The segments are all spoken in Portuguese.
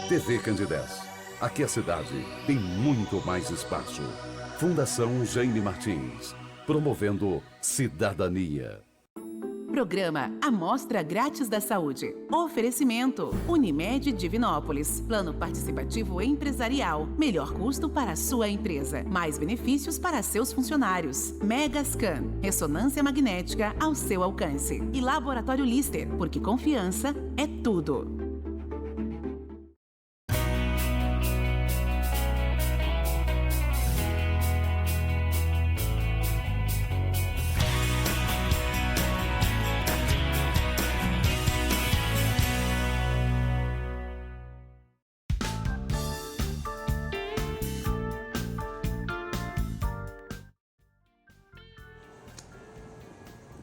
TV Candidez. Aqui a cidade tem muito mais espaço. Fundação Jaime Martins. Promovendo cidadania. Programa Amostra Grátis da Saúde. Oferecimento Unimed Divinópolis. Plano Participativo Empresarial. Melhor custo para a sua empresa. Mais benefícios para seus funcionários. Megascan. Ressonância magnética ao seu alcance. E Laboratório Lister, porque confiança é tudo.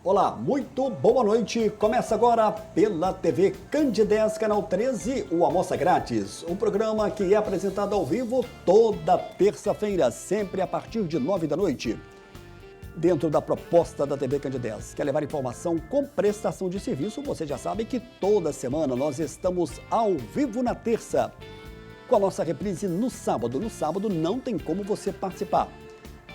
Olá, muito boa noite. Começa agora pela TV Candidez, Canal 13, o Amostra Grátis. Um programa que é apresentado ao vivo toda terça-feira, sempre a partir de 9 da noite. Dentro da proposta da TV Candidez, quer levar informação com prestação de serviço, você já sabe que toda semana nós estamos ao vivo na terça, com a nossa reprise no sábado. No sábado não tem como você participar.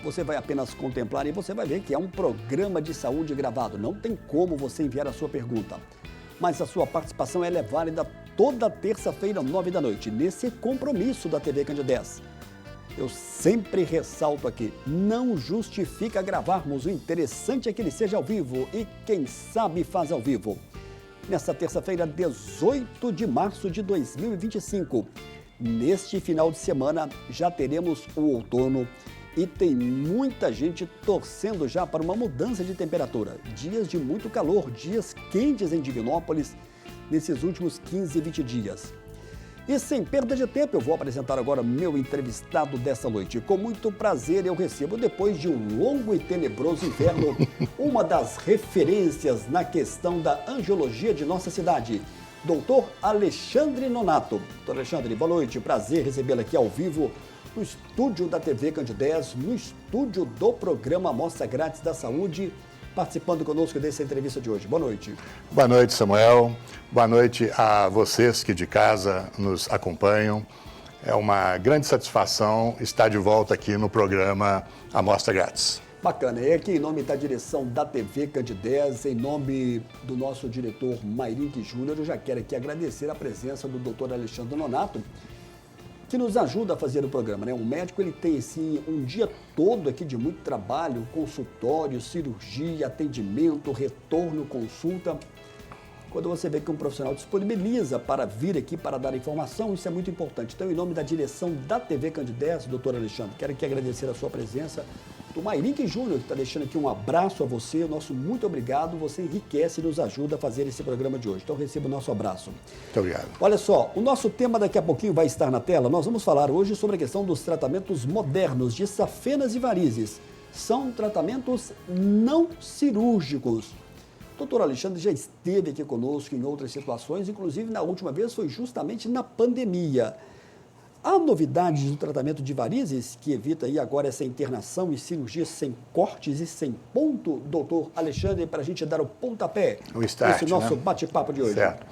Você vai apenas contemplar e você vai ver que é um programa de saúde gravado. Não tem como você enviar a sua pergunta. Mas a sua participação é válida toda terça-feira, 9 da noite, nesse compromisso da TV Candidez. Eu sempre ressalto aqui, não justifica gravarmos, o interessante é que ele seja ao vivo e quem sabe faz ao vivo. Nesta terça-feira, 18 de março de 2025, neste final de semana já teremos o outono. E tem muita gente torcendo já para uma mudança de temperatura. Dias de muito calor, dias quentes em Divinópolis nesses últimos 15, 20 dias. E sem perda de tempo, eu vou apresentar agora meu entrevistado dessa noite. Com muito prazer eu recebo, depois de um longo e tenebroso inverno, uma das referências na questão da angiologia de nossa cidade, Dr. Alexandre Nonato. Dr. Alexandre, boa noite, prazer recebê-lo aqui ao vivo, no estúdio da TV Candidez, no estúdio do programa Amostra Grátis da Saúde, participando conosco dessa entrevista de hoje. Boa noite. Boa noite, Samuel. Boa noite a vocês que de casa nos acompanham. É uma grande satisfação estar de volta aqui no programa Amostra Grátis. Bacana. E aqui em nome da direção da TV Candidez, em nome do nosso diretor Mairink Júnior, eu já quero aqui agradecer a presença do Dr. Alexandre Nonato, que nos ajuda a fazer o programa, né? Um médico, ele tem, assim, um dia todo aqui de muito trabalho, consultório, cirurgia, atendimento, retorno, consulta. Quando você vê que um profissional disponibiliza para vir aqui para dar informação, isso é muito importante. Então, em nome da direção da TV Candidez, doutor Alexandre, quero aqui agradecer a sua presença. Do Mairink Júnior, que está deixando aqui um abraço a você, o nosso muito obrigado, você enriquece e nos ajuda a fazer esse programa de hoje. Então receba o nosso abraço. Muito obrigado. Olha só, o nosso tema daqui a pouquinho vai estar na tela. Nós vamos falar hoje sobre a questão dos tratamentos modernos de safenas e varizes. São tratamentos não cirúrgicos. O doutor Alexandre já esteve aqui conosco em outras situações, inclusive na última vez foi justamente na pandemia. Há novidades do tratamento de varizes que evita aí agora essa internação e cirurgia sem cortes e sem ponto, doutor Alexandre, para a gente dar o pontapé nesse nosso bate-papo de hoje. Certo.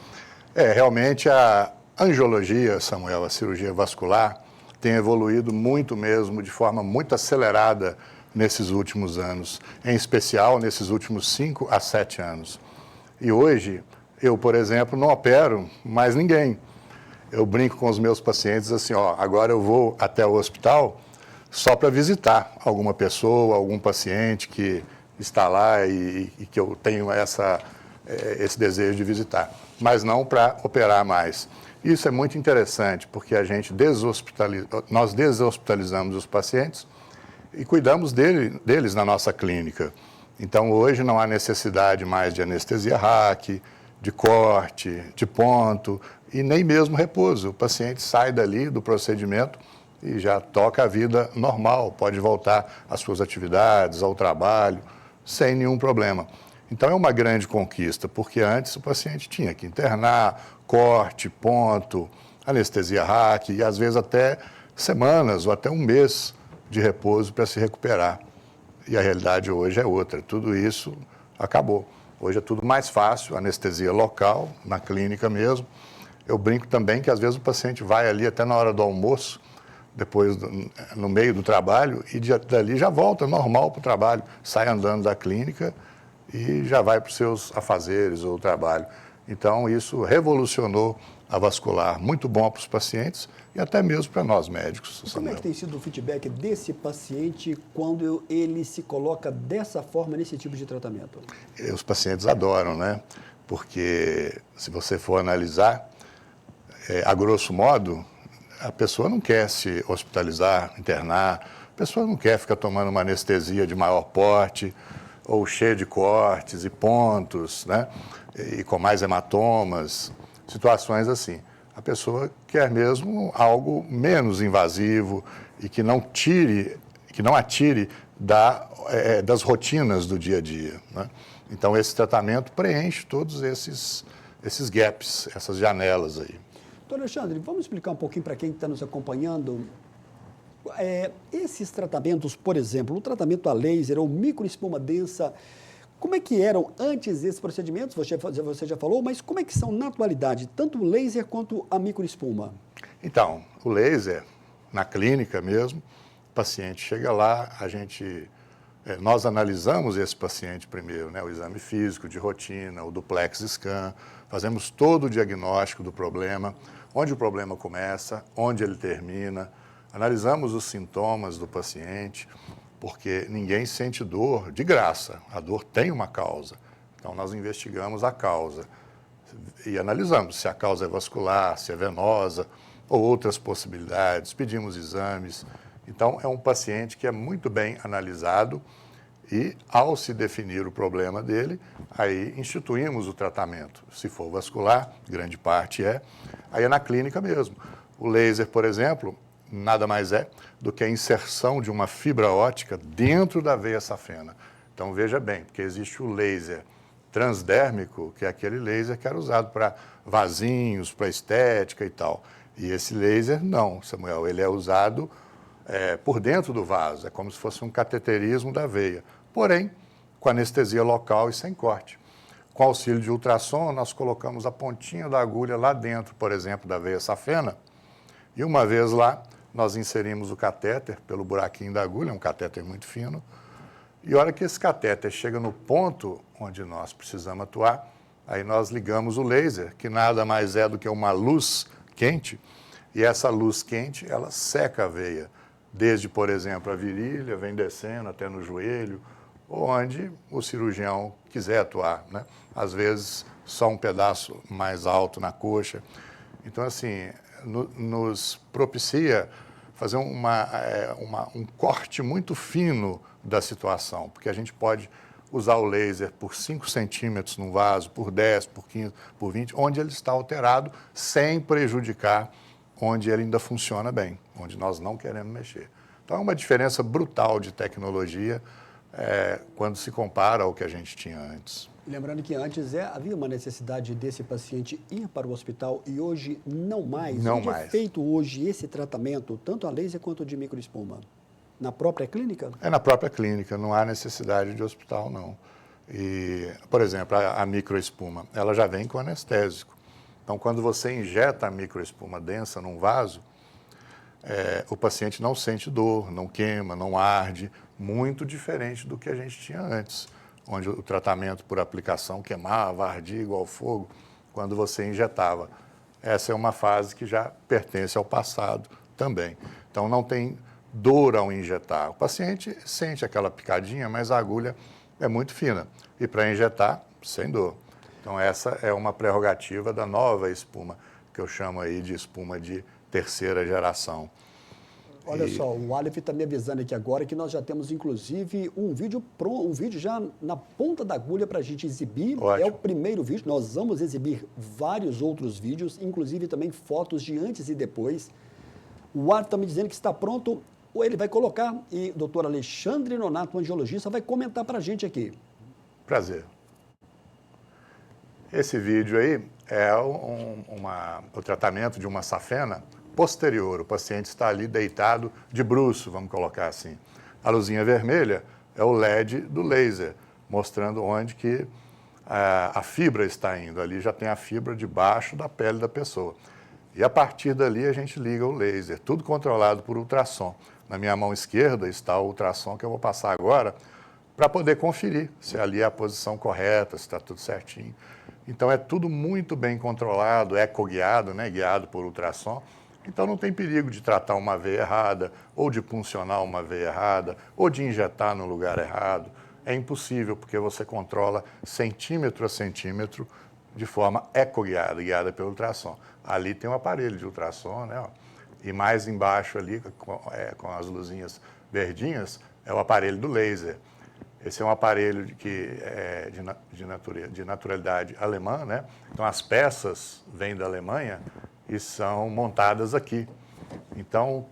Realmente a angiologia, Samuel, a cirurgia vascular, tem evoluído muito mesmo, de forma muito acelerada nesses últimos anos, em especial nesses últimos 5 a 7 anos. E hoje, eu, por exemplo, não opero mais ninguém. Eu brinco com os meus pacientes assim, agora eu vou até o hospital só para visitar alguma pessoa, algum paciente que está lá e que eu tenho esse desejo de visitar, mas não para operar mais. Isso é muito interessante, porque nós deshospitalizamos os pacientes e cuidamos deles na nossa clínica. Então, hoje não há necessidade mais de anestesia RAC, de corte, de ponto e nem mesmo repouso. O paciente sai dali do procedimento e já toca a vida normal, pode voltar às suas atividades, ao trabalho, sem nenhum problema. Então, é uma grande conquista, porque antes o paciente tinha que internar, corte, ponto, anestesia RAC e às vezes até semanas ou até um mês de repouso para se recuperar. E a realidade hoje é outra, tudo isso acabou. Hoje é tudo mais fácil, anestesia local, na clínica mesmo, Eu brinco também que às vezes o paciente vai ali até na hora do almoço, depois no meio do trabalho, e dali já volta normal para o trabalho, sai andando da clínica e já vai para os seus afazeres ou trabalho. Então, isso revolucionou a vascular, muito bom para os pacientes e até mesmo para nós médicos. E como é que tem sido o feedback desse paciente quando ele se coloca dessa forma nesse tipo de tratamento? Os pacientes adoram, né? Porque se você for analisar, a grosso modo, a pessoa não quer se hospitalizar, internar, a pessoa não quer ficar tomando uma anestesia de maior porte ou cheia de cortes e pontos, né? E com mais hematomas, situações assim. A pessoa quer mesmo algo menos invasivo e que não atire das rotinas do dia a dia, né? Então, esse tratamento preenche todos esses gaps, essas janelas aí. Doutor Alexandre, vamos explicar um pouquinho para quem está nos acompanhando. Esses tratamentos, por exemplo, o tratamento a laser ou microespuma densa, como é que eram antes desses procedimentos? Você já falou, mas como é que são na atualidade, tanto o laser quanto a microespuma? Então, o laser, na clínica mesmo, o paciente chega lá, nós analisamos esse paciente primeiro, né, o exame físico de rotina, o duplex scan, fazemos todo o diagnóstico do problema, onde o problema começa, onde ele termina, analisamos os sintomas do paciente, porque ninguém sente dor de graça, a dor tem uma causa. Então, nós investigamos a causa e analisamos se a causa é vascular, se é venosa ou outras possibilidades, pedimos exames. Então, é um paciente que é muito bem analisado e, ao se definir o problema dele, aí instituímos o tratamento. Se for vascular, grande parte aí é na clínica mesmo. O laser, por exemplo, nada mais é do que a inserção de uma fibra óptica dentro da veia safena. Então, veja bem, porque existe o laser transdérmico, que é aquele laser que era usado para vasinhos, para estética e tal. E esse laser, não, Samuel, ele é usado por dentro do vaso, é como se fosse um cateterismo da veia, porém, com anestesia local e sem corte. Com auxílio de ultrassom, nós colocamos a pontinha da agulha lá dentro, por exemplo, da veia safena, e uma vez lá, nós inserimos o catéter pelo buraquinho da agulha, um catéter muito fino, e a hora que esse catéter chega no ponto onde nós precisamos atuar, aí nós ligamos o laser, que nada mais é do que uma luz quente, e essa luz quente, ela seca a veia, desde, por exemplo, a virilha, vem descendo até no joelho, ou onde o cirurgião quiser atuar, né? Às vezes, só um pedaço mais alto na coxa. Então, assim, nos propicia fazer um corte muito fino da situação, porque a gente pode usar o laser por 5 centímetros num vaso, por 10, por 15, por 20, onde ele está alterado, sem prejudicar onde ele ainda funciona bem, onde nós não queremos mexer. Então, é uma diferença brutal de tecnologia quando se compara ao que a gente tinha antes. Lembrando que antes havia uma necessidade desse paciente ir para o hospital e hoje não mais. Não Onde mais. É feito hoje esse tratamento, tanto a laser quanto de microespuma? Na própria clínica? É na própria clínica, não há necessidade de hospital, não. E, por exemplo, a microespuma, ela já vem com anestésico. Então, quando você injeta a microespuma densa num vaso, o paciente não sente dor, não queima, não arde, muito diferente do que a gente tinha antes, onde o tratamento por aplicação queimava, ardia igual fogo, quando você injetava. Essa é uma fase que já pertence ao passado também. Então, não tem dor ao injetar. O paciente sente aquela picadinha, mas a agulha é muito fina. E para injetar, sem dor. Então, essa é uma prerrogativa da nova espuma, que eu chamo aí de espuma de terceira geração. Olha só, o Aleph está me avisando aqui agora que nós já temos, inclusive, um vídeo já na ponta da agulha para a gente exibir. Ótimo. É o primeiro vídeo, nós vamos exibir vários outros vídeos, inclusive também fotos de antes e depois. O Aleph está me dizendo que está pronto, ou ele vai colocar, e o doutor Alexandre Nonato, angiologista, vai comentar para a gente aqui. Prazer. Esse vídeo aí é o tratamento de uma safena posterior. O paciente está ali deitado de bruço, vamos colocar assim. A luzinha vermelha é o LED do laser, mostrando onde que a fibra está indo. Ali já tem a fibra debaixo da pele da pessoa. E a partir dali a gente liga o laser, tudo controlado por ultrassom. Na minha mão esquerda está o ultrassom que eu vou passar agora para poder conferir se ali é a posição correta, se está tudo certinho. Então é tudo muito bem controlado, ecoguiado, né, guiado por ultrassom. Então não tem perigo de tratar uma veia errada, ou de puncionar uma veia errada, ou de injetar no lugar errado. É impossível, porque você controla centímetro a centímetro de forma ecoguiada, guiada pelo ultrassom. Ali tem um aparelho de ultrassom, né? Ó, e mais embaixo ali, com as luzinhas verdinhas, é o aparelho do laser. Esse é um aparelho que é de naturalidade alemã, né? Então as peças vêm da Alemanha e são montadas aqui. Então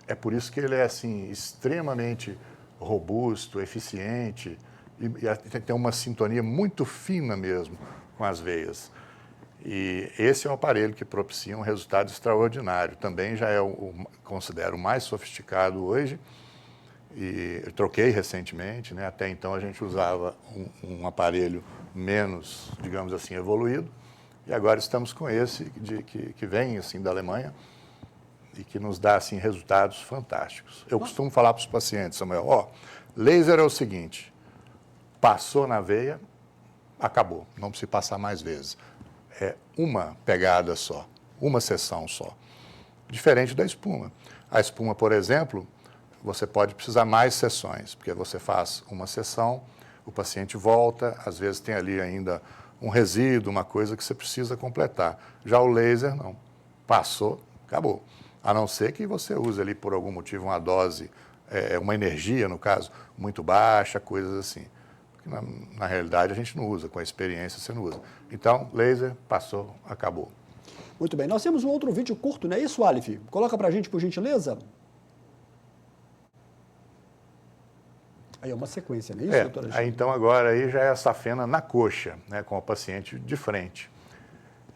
é por isso que ele é assim extremamente robusto, eficiente e tem uma sintonia muito fina mesmo com as veias. E esse é um aparelho que propicia um resultado extraordinário. Também já é considero o mais sofisticado hoje. E eu troquei recentemente, né? Até então a gente usava um aparelho menos, digamos assim, evoluído. E agora estamos com esse que vem assim da Alemanha e que nos dá assim resultados fantásticos. Eu costumo falar para os pacientes, Samuel, laser é o seguinte, passou na veia, acabou, não precisa passar mais vezes. É uma pegada só, uma sessão só. Diferente da espuma. A espuma, por exemplo, você pode precisar mais sessões, porque você faz uma sessão, o paciente volta, às vezes tem ali ainda um resíduo, uma coisa que você precisa completar. Já o laser, não. Passou, acabou. A não ser que você use ali, por algum motivo, uma dose, uma energia, no caso, muito baixa, coisas assim. Na realidade, a gente não usa, com a experiência você não usa. Então, laser, passou, acabou. Muito bem. Nós temos um outro vídeo curto, não é isso, Alif? Coloca pra gente, por gentileza. Aí é uma sequência, não é isso, doutora? Aí, então, agora aí já é a safena na coxa, né, com o paciente de frente.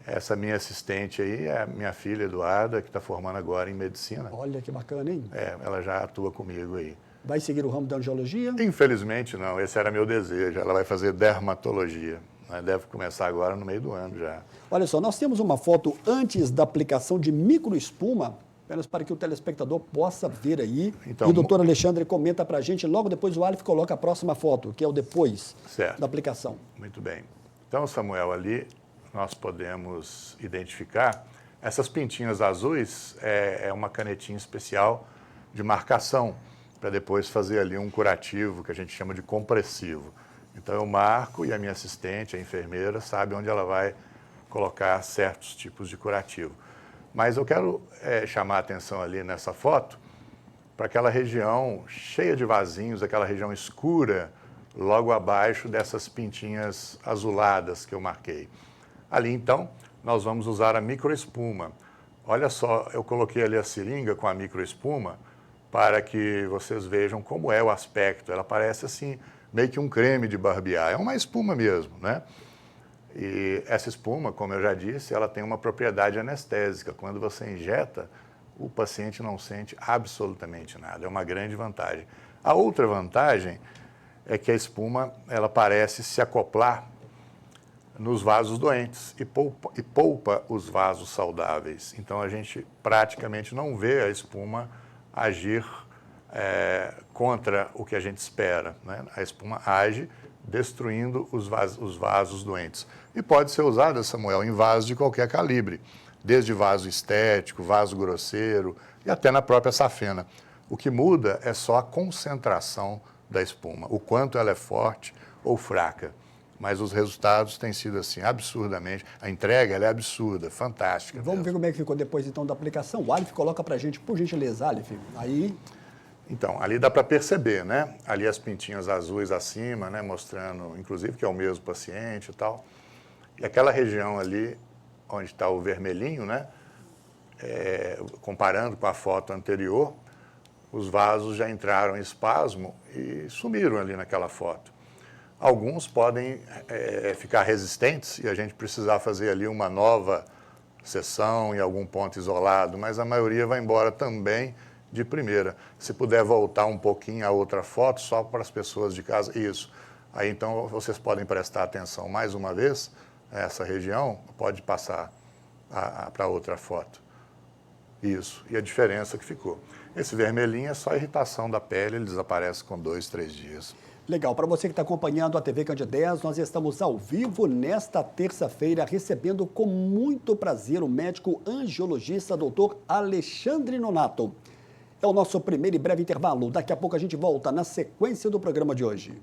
Essa minha assistente aí é a minha filha, Eduarda, que está formando agora em medicina. Olha que bacana, hein? Ela já atua comigo aí. Vai seguir o ramo da angiologia? Infelizmente não, esse era meu desejo. Ela vai fazer dermatologia. Deve começar agora no meio do ano já. Olha só, nós temos uma foto antes da aplicação de microespuma, apenas para que o telespectador possa ver aí. Então, e o doutor Alexandre comenta para a gente, logo depois o Alif coloca a próxima foto, que é o depois da aplicação. Muito bem. Então, Samuel, ali nós podemos identificar essas pintinhas azuis, é uma canetinha especial de marcação, para depois fazer ali um curativo, que a gente chama de compressivo. Então eu marco e a minha assistente, a enfermeira, sabe onde ela vai colocar certos tipos de curativo. Mas eu quero chamar a atenção ali nessa foto para aquela região cheia de vasinhos, aquela região escura, logo abaixo dessas pintinhas azuladas que eu marquei. Ali então nós vamos usar a microespuma. Olha só, eu coloquei ali a seringa com a microespuma para que vocês vejam como é o aspecto. Ela parece assim, meio que um creme de barbear. É uma espuma mesmo, né? E essa espuma, como eu já disse, ela tem uma propriedade anestésica. Quando você injeta, o paciente não sente absolutamente nada. É uma grande vantagem. A outra vantagem é que a espuma, ela parece se acoplar nos vasos doentes e poupa os vasos saudáveis. Então, a gente praticamente não vê a espuma agir contra o que a gente espera, né? A espuma age destruindo os vasos doentes. E pode ser usada, Samuel, em vasos de qualquer calibre, desde vaso estético, vaso grosseiro e até na própria safena. O que muda é só a concentração da espuma, o quanto ela é forte ou fraca. Mas os resultados têm sido assim, absurdamente. A entrega ela é absurda, fantástica. Vamos ver como é que ficou depois então da aplicação. O Alif coloca pra gente, por gentileza, Alif. Aí. Então, ali dá para perceber, né? Ali as pintinhas azuis acima, né? Mostrando, inclusive, que é o mesmo paciente e tal. E aquela região ali, onde está o vermelhinho, né? Comparando com a foto anterior, os vasos já entraram em espasmo e sumiram ali naquela foto. Alguns podem ficar resistentes e a gente precisar fazer ali uma nova sessão em algum ponto isolado, mas a maioria vai embora também de primeira. Se puder voltar um pouquinho a outra foto, só para as pessoas de casa, isso. Aí então vocês podem prestar atenção mais uma vez a essa região, pode passar para outra foto. Isso, e a diferença que ficou. Esse vermelhinho é só irritação da pele, ele desaparece com 2, 3 dias. Legal, para você que está acompanhando a TV Candidez, nós estamos ao vivo nesta terça-feira, recebendo com muito prazer o médico angiologista Dr. Alexandre Nonato. É o nosso primeiro e breve intervalo. Daqui a pouco a gente volta na sequência do programa de hoje.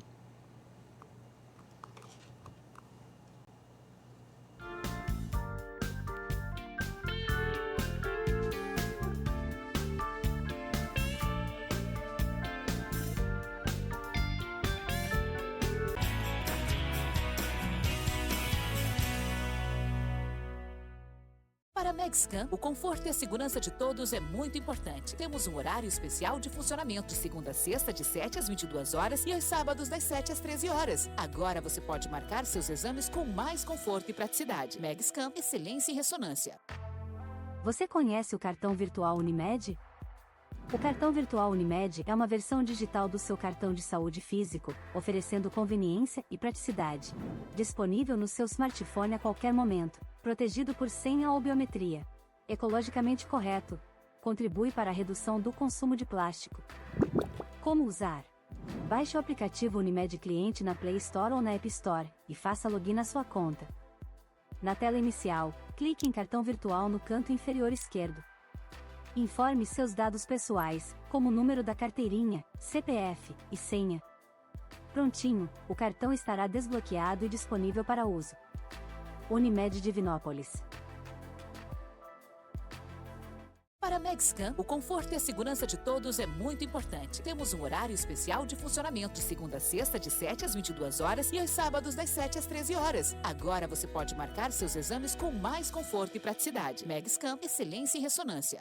Para a Megscan, o conforto e a segurança de todos é muito importante. Temos um horário especial de funcionamento de segunda a sexta, de 7 às 22 horas e aos sábados, das 7 às 13 horas. Agora você pode marcar seus exames com mais conforto e praticidade. Megscan, excelência em ressonância. Você conhece o cartão virtual Unimed? O cartão virtual Unimed é uma versão digital do seu cartão de saúde físico, oferecendo conveniência e praticidade. Disponível no seu smartphone a qualquer momento, protegido por senha ou biometria. Ecologicamente correto. Contribui para a redução do consumo de plástico. Como usar? Baixe o aplicativo Unimed Cliente na Play Store ou na App Store e faça login na sua conta. Na tela inicial, clique em cartão virtual no canto inferior esquerdo. Informe seus dados pessoais, como o número da carteirinha, CPF e senha. Prontinho, o cartão estará desbloqueado e disponível para uso. Unimed Divinópolis. Para a Megscan, o conforto e a segurança de todos é muito importante. Temos um horário especial de funcionamento de segunda a sexta, de 7 às 22 horas e aos sábados, das 7 às 13 horas. Agora você pode marcar seus exames com mais conforto e praticidade. Megscan, excelência em ressonância.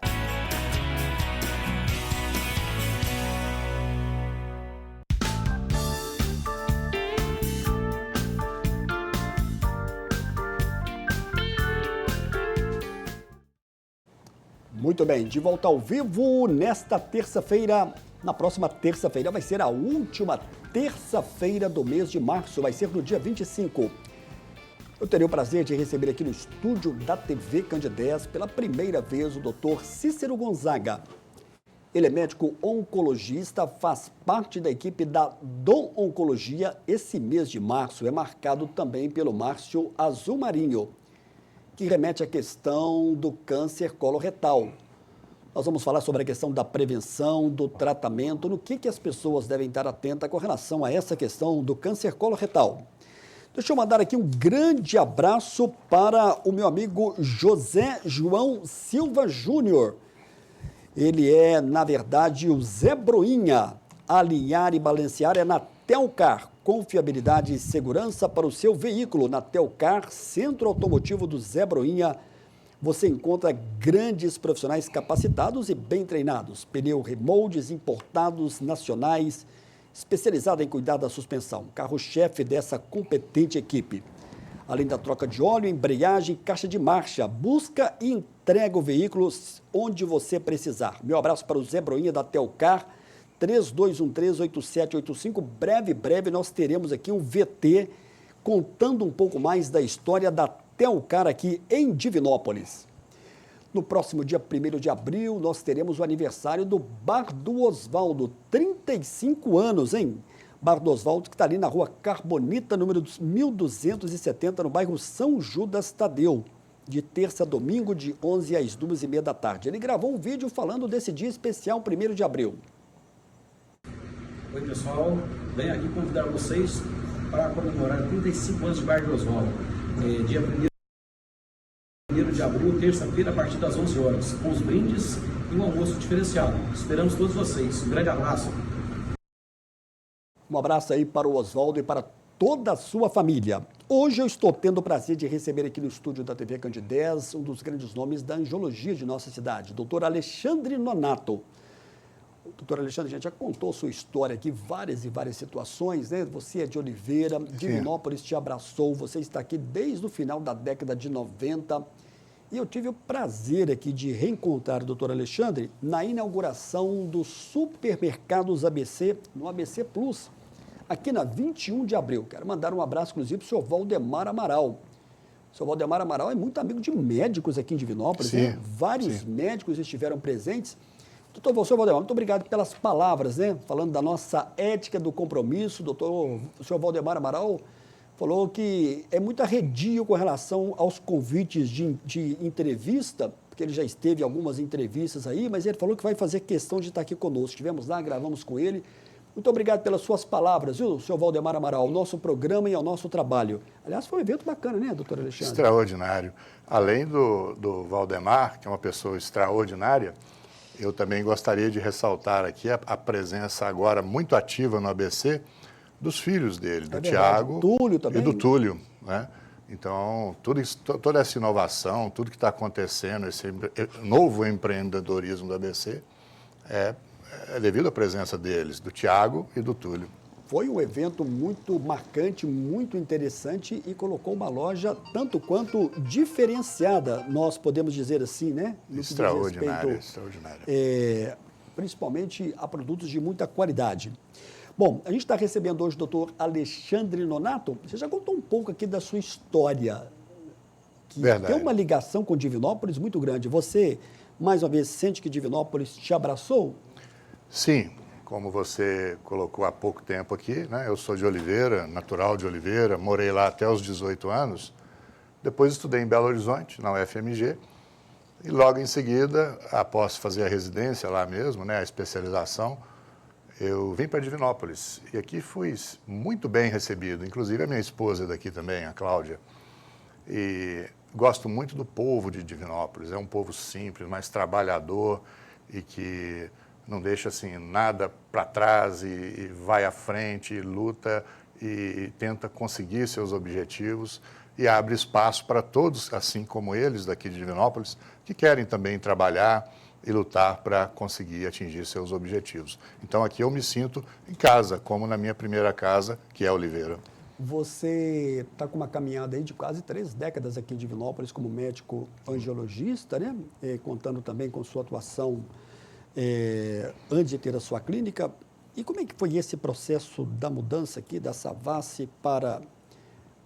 Muito bem, de volta ao vivo nesta terça-feira. Na próxima terça-feira vai ser a última terça-feira do mês de março, vai ser no dia 25. Eu terei o prazer de receber aqui no estúdio da TV Candidez pela primeira vez o Dr. Cícero Gonzaga. Ele é médico oncologista, faz parte da equipe da Dom Oncologia. Esse mês de março é marcado também pelo Márcio Azul Marinho, que remete à questão do câncer coloretal. Nós vamos falar sobre a questão da prevenção, do tratamento, no que as pessoas devem estar atentas com relação a essa questão do câncer coloretal. Deixa eu mandar aqui um grande abraço para o meu amigo José João Silva Júnior. Ele é, na verdade, o Zé Broinha. Alinhar e balancear é na Telcar. Confiabilidade e segurança para o seu veículo. Na Telcar, Centro Automotivo do Zé Broinha, você encontra grandes profissionais capacitados e bem treinados. Pneu remoldes importados, nacionais, especializado em cuidar da suspensão. Carro-chefe dessa competente equipe. Além da troca de óleo, embreagem, caixa de marcha. Busca e entrega o veículo onde você precisar. Meu abraço para o Zé Broinha da Telcar. 3213-8785. Breve nós teremos aqui um VT contando um pouco mais da história da Telcar aqui em Divinópolis. No próximo dia 1º de abril, nós teremos o aniversário do Bar do Osvaldo, 35 anos, hein? Bar do Osvaldo, que está ali na rua Carbonita, número 1270, no bairro São Judas Tadeu, de terça a domingo, de 11 às 2h30 da tarde. Ele gravou um vídeo falando desse dia especial, 1º de abril. Oi pessoal, venho aqui convidar vocês para comemorar 35 anos de Bar do Osvaldo. Dia 1º de abril, terça-feira, a partir das 11 horas, com os brindes e um almoço diferenciado. Esperamos todos vocês. Um grande abraço. Um abraço aí para o Osvaldo e para toda a sua família. Hoje eu estou tendo o prazer de receber aqui no estúdio da TV Candidez um dos grandes nomes da angiologia de nossa cidade, Dr. Alexandre Nonato. Doutor Alexandre, a gente já contou sua história aqui, várias e várias situações, né? Você é de Oliveira, Divinópolis te abraçou, você está aqui desde o final da década de 90. E eu tive o prazer aqui de reencontrar o doutor Alexandre na inauguração dos supermercados ABC, no ABC Plus, aqui na 21 de abril. Quero mandar um abraço, inclusive, para o senhor Valdemar Amaral. O senhor Valdemar Amaral é muito amigo de médicos aqui em Divinópolis, Sim, né? Vários sim. médicos estiveram presentes. Doutor, senhor Valdemar, muito obrigado pelas palavras, né? Falando da nossa ética do compromisso. O senhor Valdemar Amaral falou que é muito arredio com relação aos convites de entrevista, porque ele já esteve em algumas entrevistas aí, mas ele falou que vai fazer questão de estar aqui conosco. Estivemos lá, gravamos com ele. Muito obrigado pelas suas palavras, viu, senhor Valdemar Amaral, ao nosso programa e ao nosso trabalho. Aliás, foi um evento bacana, né, doutor Alexandre? Extraordinário. Além do Valdemar, que é uma pessoa extraordinária, eu também gostaria de ressaltar aqui a presença agora muito ativa no ABC dos filhos dele, do Tiago e do Túlio, né? Então, toda essa inovação, tudo que está acontecendo, esse novo empreendedorismo do ABC, é devido à presença deles, do Tiago e do Túlio. Foi um evento muito marcante, muito interessante e colocou uma loja tanto quanto diferenciada, nós podemos dizer assim, né? Extraordinária. Principalmente a produtos de muita qualidade. Bom, a gente está recebendo hoje o doutor Alexandre Nonato. Você já contou um pouco aqui da sua história, que Verdade. tem uma ligação com Divinópolis muito grande. Você, mais uma vez, sente que Divinópolis te abraçou? Sim, como você colocou há pouco tempo aqui, né? Eu sou de Oliveira, natural de Oliveira, morei lá até os 18 anos. Depois estudei em Belo Horizonte, na UFMG, e logo em seguida, após fazer a residência lá mesmo, né, a especialização, eu vim para Divinópolis. E aqui fui muito bem recebido, inclusive a minha esposa daqui também, a Cláudia. E gosto muito do povo de Divinópolis, é um povo simples, mais trabalhador e que não deixa assim nada para trás e vai à frente, e luta e tenta conseguir seus objetivos e abre espaço para todos, assim como eles daqui de Divinópolis, que querem também trabalhar e lutar para conseguir atingir seus objetivos. Então aqui eu me sinto em casa, como na minha primeira casa, que é Oliveira. Você está com uma caminhada aí de quase 3 décadas aqui em Divinópolis como médico angiologista, né? Contando também com sua atuação antes de ter a sua clínica. E como é que foi esse processo da mudança aqui da Savassi para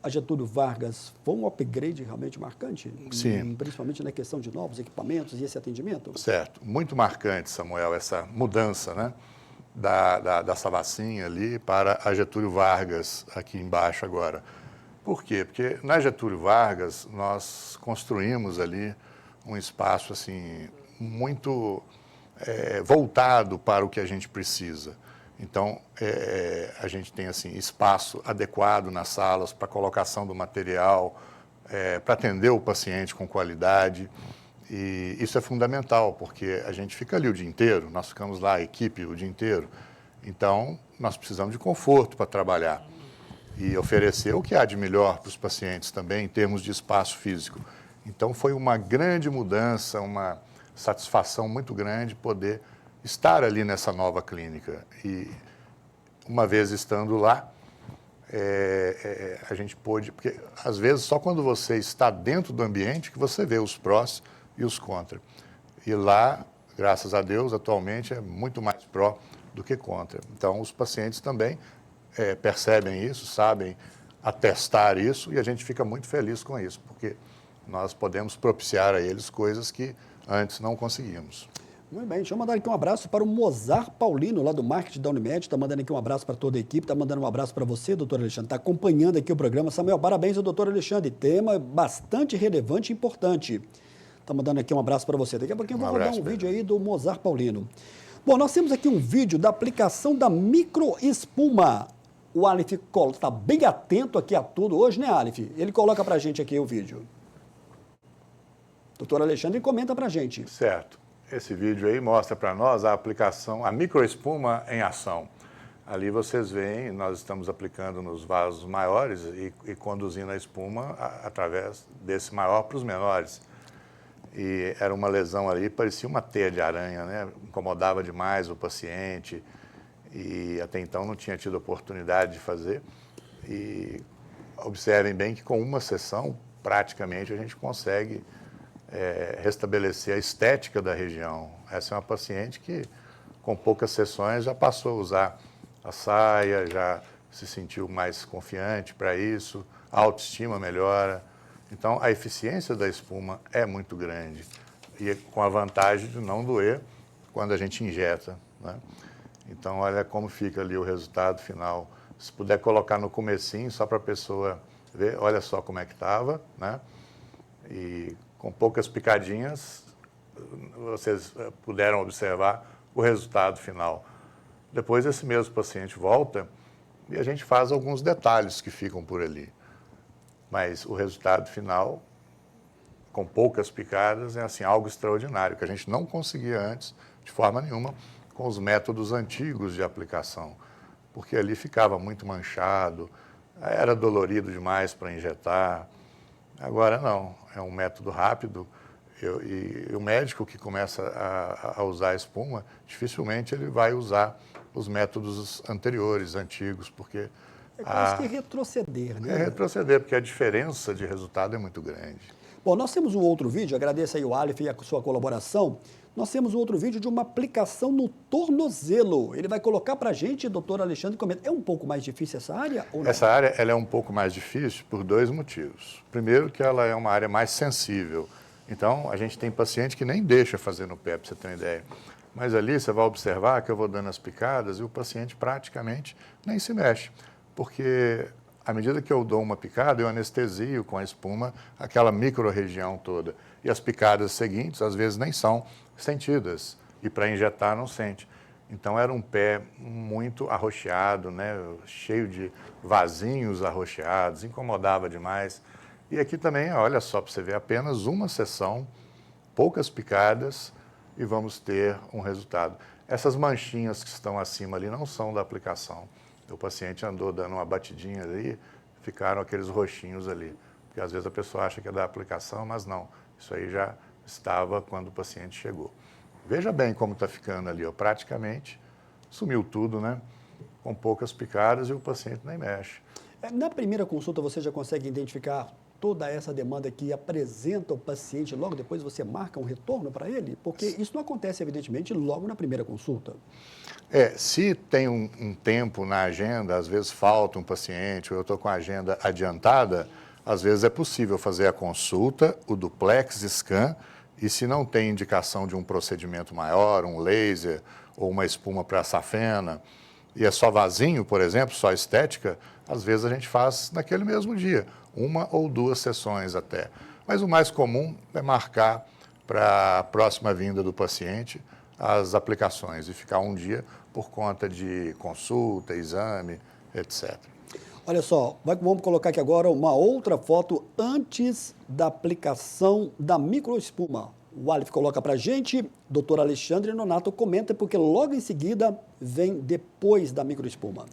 a Getúlio Vargas? Foi um upgrade realmente marcante? Sim. Principalmente na questão de novos equipamentos e esse atendimento? Certo. Muito marcante, Samuel, essa mudança, né? Da Savassinha ali para a Getúlio Vargas, aqui embaixo agora. Por quê? Porque na Getúlio Vargas nós construímos ali um espaço assim muito voltado para o que a gente precisa. Então, a gente tem assim espaço adequado nas salas para colocação do material, para atender o paciente com qualidade. E isso é fundamental, porque a gente fica ali o dia inteiro, nós ficamos lá, a equipe, o dia inteiro. Então, nós precisamos de conforto para trabalhar e oferecer o que há de melhor para os pacientes também, em termos de espaço físico. Então, foi uma grande mudança, uma satisfação muito grande poder estar ali nessa nova clínica. E, uma vez estando lá, a gente pôde... Porque, às vezes, só quando você está dentro do ambiente que você vê os prós e os contra. E lá, graças a Deus, atualmente é muito mais pró do que contra. Então, os pacientes também percebem isso, sabem atestar isso e a gente fica muito feliz com isso, porque nós podemos propiciar a eles coisas que antes não conseguimos. Muito bem, deixa eu mandar aqui um abraço para o Mozart Paulino, lá do marketing da Unimed, está mandando aqui um abraço para toda a equipe, está mandando um abraço para você, doutor Alexandre, está acompanhando aqui o programa. Samuel, parabéns ao doutor Alexandre, tema bastante relevante e importante. Está mandando aqui um abraço para você. Daqui a pouquinho eu vou rodar um vídeo aí do Mozart Paulino. Bom, nós temos aqui um vídeo da aplicação da microespuma. O Aleph está bem atento aqui a tudo hoje, né, Aleph? Ele coloca para a gente aqui o vídeo. Doutor Alexandre comenta para a gente. Certo. Esse vídeo aí mostra para nós a aplicação, a microespuma em ação. Ali vocês veem, nós estamos aplicando nos vasos maiores e conduzindo a espuma através desse maior para os menores. E era uma lesão ali, parecia uma teia de aranha, né? Incomodava demais o paciente e até então não tinha tido oportunidade de fazer. E observem bem que com uma sessão, praticamente, a gente consegue restabelecer a estética da região. Essa é uma paciente que, com poucas sessões, já passou a usar a saia, já se sentiu mais confiante para isso, a autoestima melhora. Então, a eficiência da espuma é muito grande e com a vantagem de não doer quando a gente injeta, né? Então, olha como fica ali o resultado final. Se puder colocar no comecinho, só para a pessoa ver, olha só como é que estava, né? E com poucas picadinhas, vocês puderam observar o resultado final. Depois, esse mesmo paciente volta e a gente faz alguns detalhes que ficam por ali. Mas o resultado final, com poucas picadas, é assim, algo extraordinário, que a gente não conseguia antes, de forma nenhuma, com os métodos antigos de aplicação, porque ali ficava muito manchado, era dolorido demais para injetar. Agora não, é um método rápido e o médico que começa a usar a espuma, dificilmente ele vai usar os métodos anteriores, antigos, porque... É quase que retroceder, né? É retroceder, porque a diferença de resultado é muito grande. Bom, nós temos um outro vídeo, agradeço aí o Aleph e a sua colaboração. Nós temos um outro vídeo de uma aplicação no tornozelo. Ele vai colocar para a gente, doutor Alexandre, comenta. É um pouco mais difícil essa área ou não? Essa área ela é um pouco mais difícil por dois motivos. Primeiro, que ela é uma área mais sensível. Então, a gente tem paciente que nem deixa fazer no pé, para você ter uma ideia. Mas ali você vai observar que eu vou dando as picadas e o paciente praticamente nem se mexe. Porque à medida que eu dou uma picada, eu anestesio com a espuma aquela micro-região toda. E as picadas seguintes, às vezes, nem são sentidas. E para injetar, não sente. Então, era um pé muito arroxeado, né? Cheio de vasinhos arroxeados, incomodava demais. E aqui também, olha só, para você ver, apenas uma sessão, poucas picadas e vamos ter um resultado. Essas manchinhas que estão acima ali não são da aplicação. O paciente andou dando uma batidinha ali, ficaram aqueles roxinhos ali. Porque às vezes a pessoa acha que é da aplicação, mas não. Isso aí já estava quando o paciente chegou. Veja bem como está ficando ali, ó. Praticamente sumiu tudo, né? Com poucas picadas e o paciente nem mexe. Na primeira consulta você já consegue identificar toda essa demanda que apresenta o paciente, logo depois você marca um retorno para ele? Porque isso não acontece, evidentemente, logo na primeira consulta. Se tem um tempo na agenda, às vezes falta um paciente, ou eu estou com a agenda adiantada, às vezes é possível fazer a consulta, o duplex scan, e se não tem indicação de um procedimento maior, um laser ou uma espuma para safena, e é só vasinho, por exemplo, só estética, às vezes a gente faz naquele mesmo dia, uma ou duas sessões até. Mas o mais comum é marcar para a próxima vinda do paciente as aplicações e ficar um dia por conta de consulta, exame, etc. Olha só, vamos colocar aqui agora uma outra foto antes da aplicação da microespuma. O Aleph coloca para a gente, doutor Alexandre Nonato comenta, porque logo em seguida vem depois da microespuma.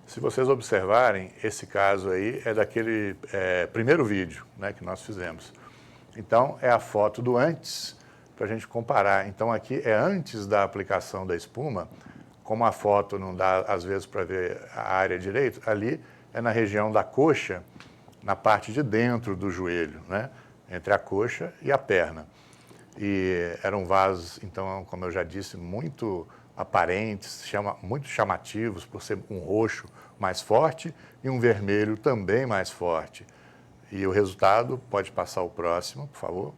Se vocês observarem, esse caso aí é daquele primeiro vídeo, né, que nós fizemos. Então, é a foto do antes, para a gente comparar. Então, aqui é antes da aplicação da espuma, como a foto não dá, às vezes, para ver a área direito, ali é na região da coxa, na parte de dentro do joelho, né, entre a coxa e a perna. E eram vasos, então, como eu já disse, muito aparentes, muito chamativos, por ser um roxo mais forte e um vermelho também mais forte. E o resultado, pode passar o próximo, por favor.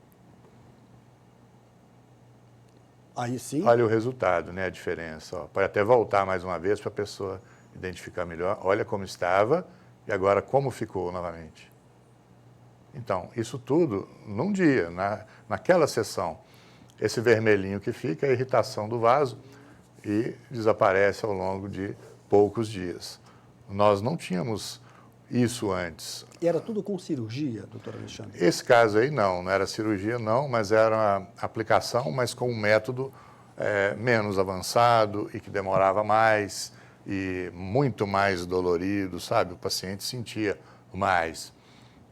Aí sim. Olha o resultado, né, a diferença. Ó. Pode até voltar mais uma vez para a pessoa identificar melhor. Olha como estava e agora como ficou novamente. Então, isso tudo num dia, naquela sessão. Esse vermelhinho que fica é a irritação do vaso e desaparece ao longo de poucos dias. Nós não tínhamos isso antes. E era tudo com cirurgia, doutor Alexandre? Esse caso aí não era cirurgia não, mas era uma aplicação, mas com um método menos avançado e que demorava mais e muito mais dolorido, sabe? O paciente sentia mais.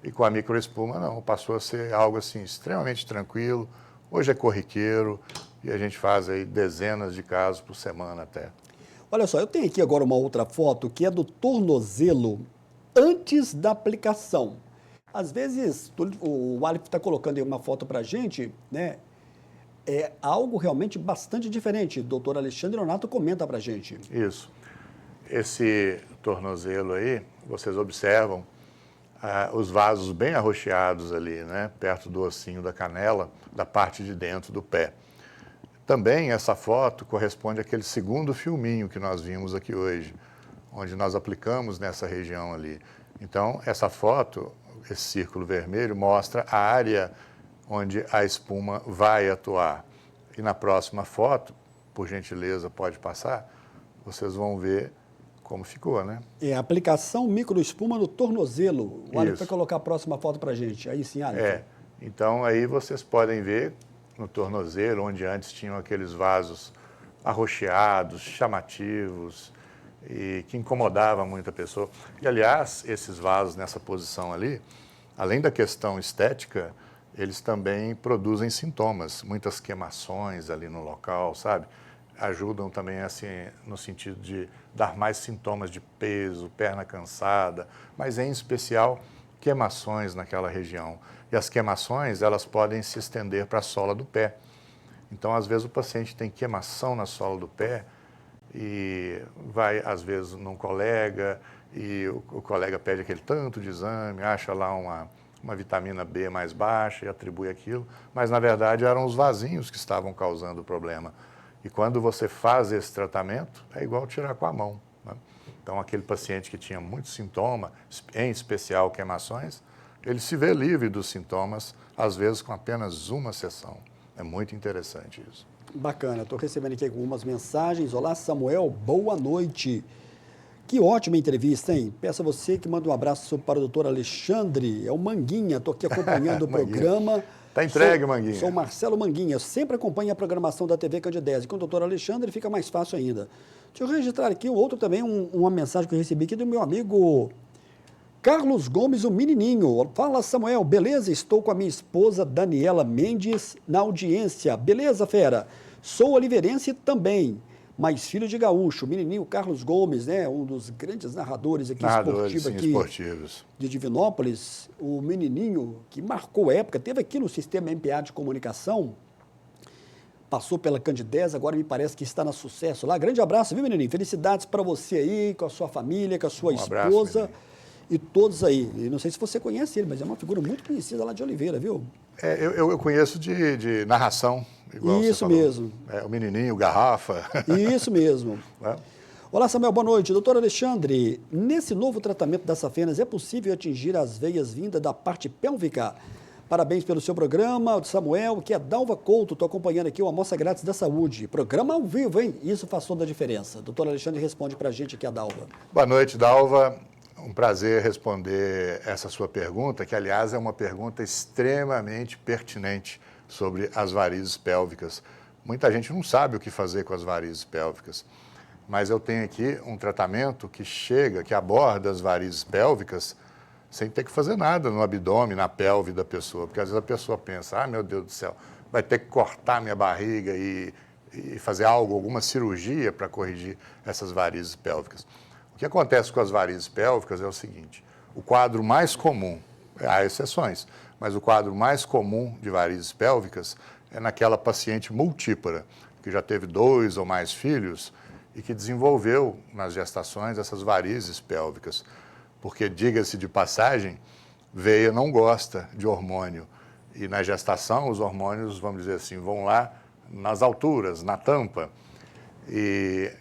E com a microespuma não, passou a ser algo assim extremamente tranquilo. Hoje é corriqueiro e a gente faz aí dezenas de casos por semana até. Olha só, eu tenho aqui agora uma outra foto que é do tornozelo antes da aplicação. Às vezes, o Aleph está colocando aí uma foto para a gente, né? É algo realmente bastante diferente. O doutor Alexandre Nonato comenta para a gente. Isso. Esse tornozelo aí, vocês observam os vasos bem arroxeados ali, né, perto do ossinho da canela, da parte de dentro do pé. Também essa foto corresponde àquele segundo filminho que nós vimos aqui hoje, onde nós aplicamos nessa região ali. Então, essa foto, esse círculo vermelho, mostra a área onde a espuma vai atuar. E na próxima foto, por gentileza, pode passar, vocês vão ver como ficou, né? É, aplicação microespuma no tornozelo. O Alisson vai colocar a próxima foto para a gente. Aí sim, Alisson. Então aí vocês podem ver no tornozelo, onde antes tinham aqueles vasos arroxeados, chamativos, e que incomodava muito a pessoa. E, aliás, esses vasos nessa posição ali, além da questão estética, eles também produzem sintomas, muitas queimações ali no local, sabe? Ajudam também, assim, no sentido de dar mais sintomas de peso, perna cansada, mas, em especial, queimações naquela região. E as queimações, elas podem se estender para a sola do pé. Então, às vezes, o paciente tem queimação na sola do pé e vai, às vezes, num colega e o colega pede aquele tanto de exame, acha lá uma vitamina B mais baixa e atribui aquilo, mas, na verdade, eram os vasinhos que estavam causando o problema. E quando você faz esse tratamento, é igual tirar com a mão, né? Então, aquele paciente que tinha muito sintoma, em especial queimações, ele se vê livre dos sintomas, às vezes com apenas uma sessão. É muito interessante isso. Bacana, estou recebendo aqui algumas mensagens. Olá, Samuel, boa noite. Que ótima entrevista, hein? Peço a você que manda um abraço para o doutor Alexandre, é o Manguinha, estou aqui acompanhando o programa. Está entregue, Manguinha. Sou Marcelo Manguinha, sempre acompanho a programação da TV Candidez. E com o doutor Alexandre fica mais fácil ainda. Deixa eu registrar aqui o outro também, uma mensagem que eu recebi aqui do meu amigo Carlos Gomes, o menininho. Fala, Samuel, beleza? Estou com a minha esposa Daniela Mendes na audiência. Beleza, fera? Sou oliveirense também, mas filho de gaúcho. O menininho Carlos Gomes, né? Um dos grandes narradores aqui esportivos de Divinópolis. O menininho que marcou época, teve aqui no sistema MPA de comunicação, passou pela Candidez, agora me parece que está na Sucesso lá. Grande abraço, viu, menininho? Felicidades para você aí, com a sua família, com a sua esposa. Abraço, e todos aí. E não sei se você conhece ele, mas é uma figura muito conhecida lá de Oliveira, viu? Eu conheço de narração. Igual isso mesmo. O menininho, o Garrafa. Isso mesmo. Olá, Samuel, boa noite. Doutor Alexandre, nesse novo tratamento das safenas, é possível atingir as veias vindas da parte pélvica? Parabéns pelo seu programa, Samuel, que é Dalva Couto, estou acompanhando aqui o Amostra Grátis da Saúde. Programa ao vivo, hein? Isso faz toda a diferença. Doutor Alexandre responde para a gente aqui, a Dalva. Boa noite, Dalva. Um prazer responder essa sua pergunta, que, aliás, é uma pergunta extremamente pertinente sobre as varizes pélvicas. Muita gente não sabe o que fazer com as varizes pélvicas, mas eu tenho aqui um tratamento que aborda as varizes pélvicas sem ter que fazer nada no abdômen, na pelve da pessoa, porque às vezes a pessoa pensa, meu Deus do céu, vai ter que cortar minha barriga e fazer alguma cirurgia para corrigir essas varizes pélvicas. O que acontece com as varizes pélvicas é o seguinte, o quadro mais comum, há exceções, mas o quadro mais comum de varizes pélvicas é naquela paciente multípara, que já teve 2 ou mais filhos e que desenvolveu nas gestações essas varizes pélvicas. Porque, diga-se de passagem, veia não gosta de hormônio. E na gestação, os hormônios, vamos dizer assim, vão lá nas alturas, na tampa. E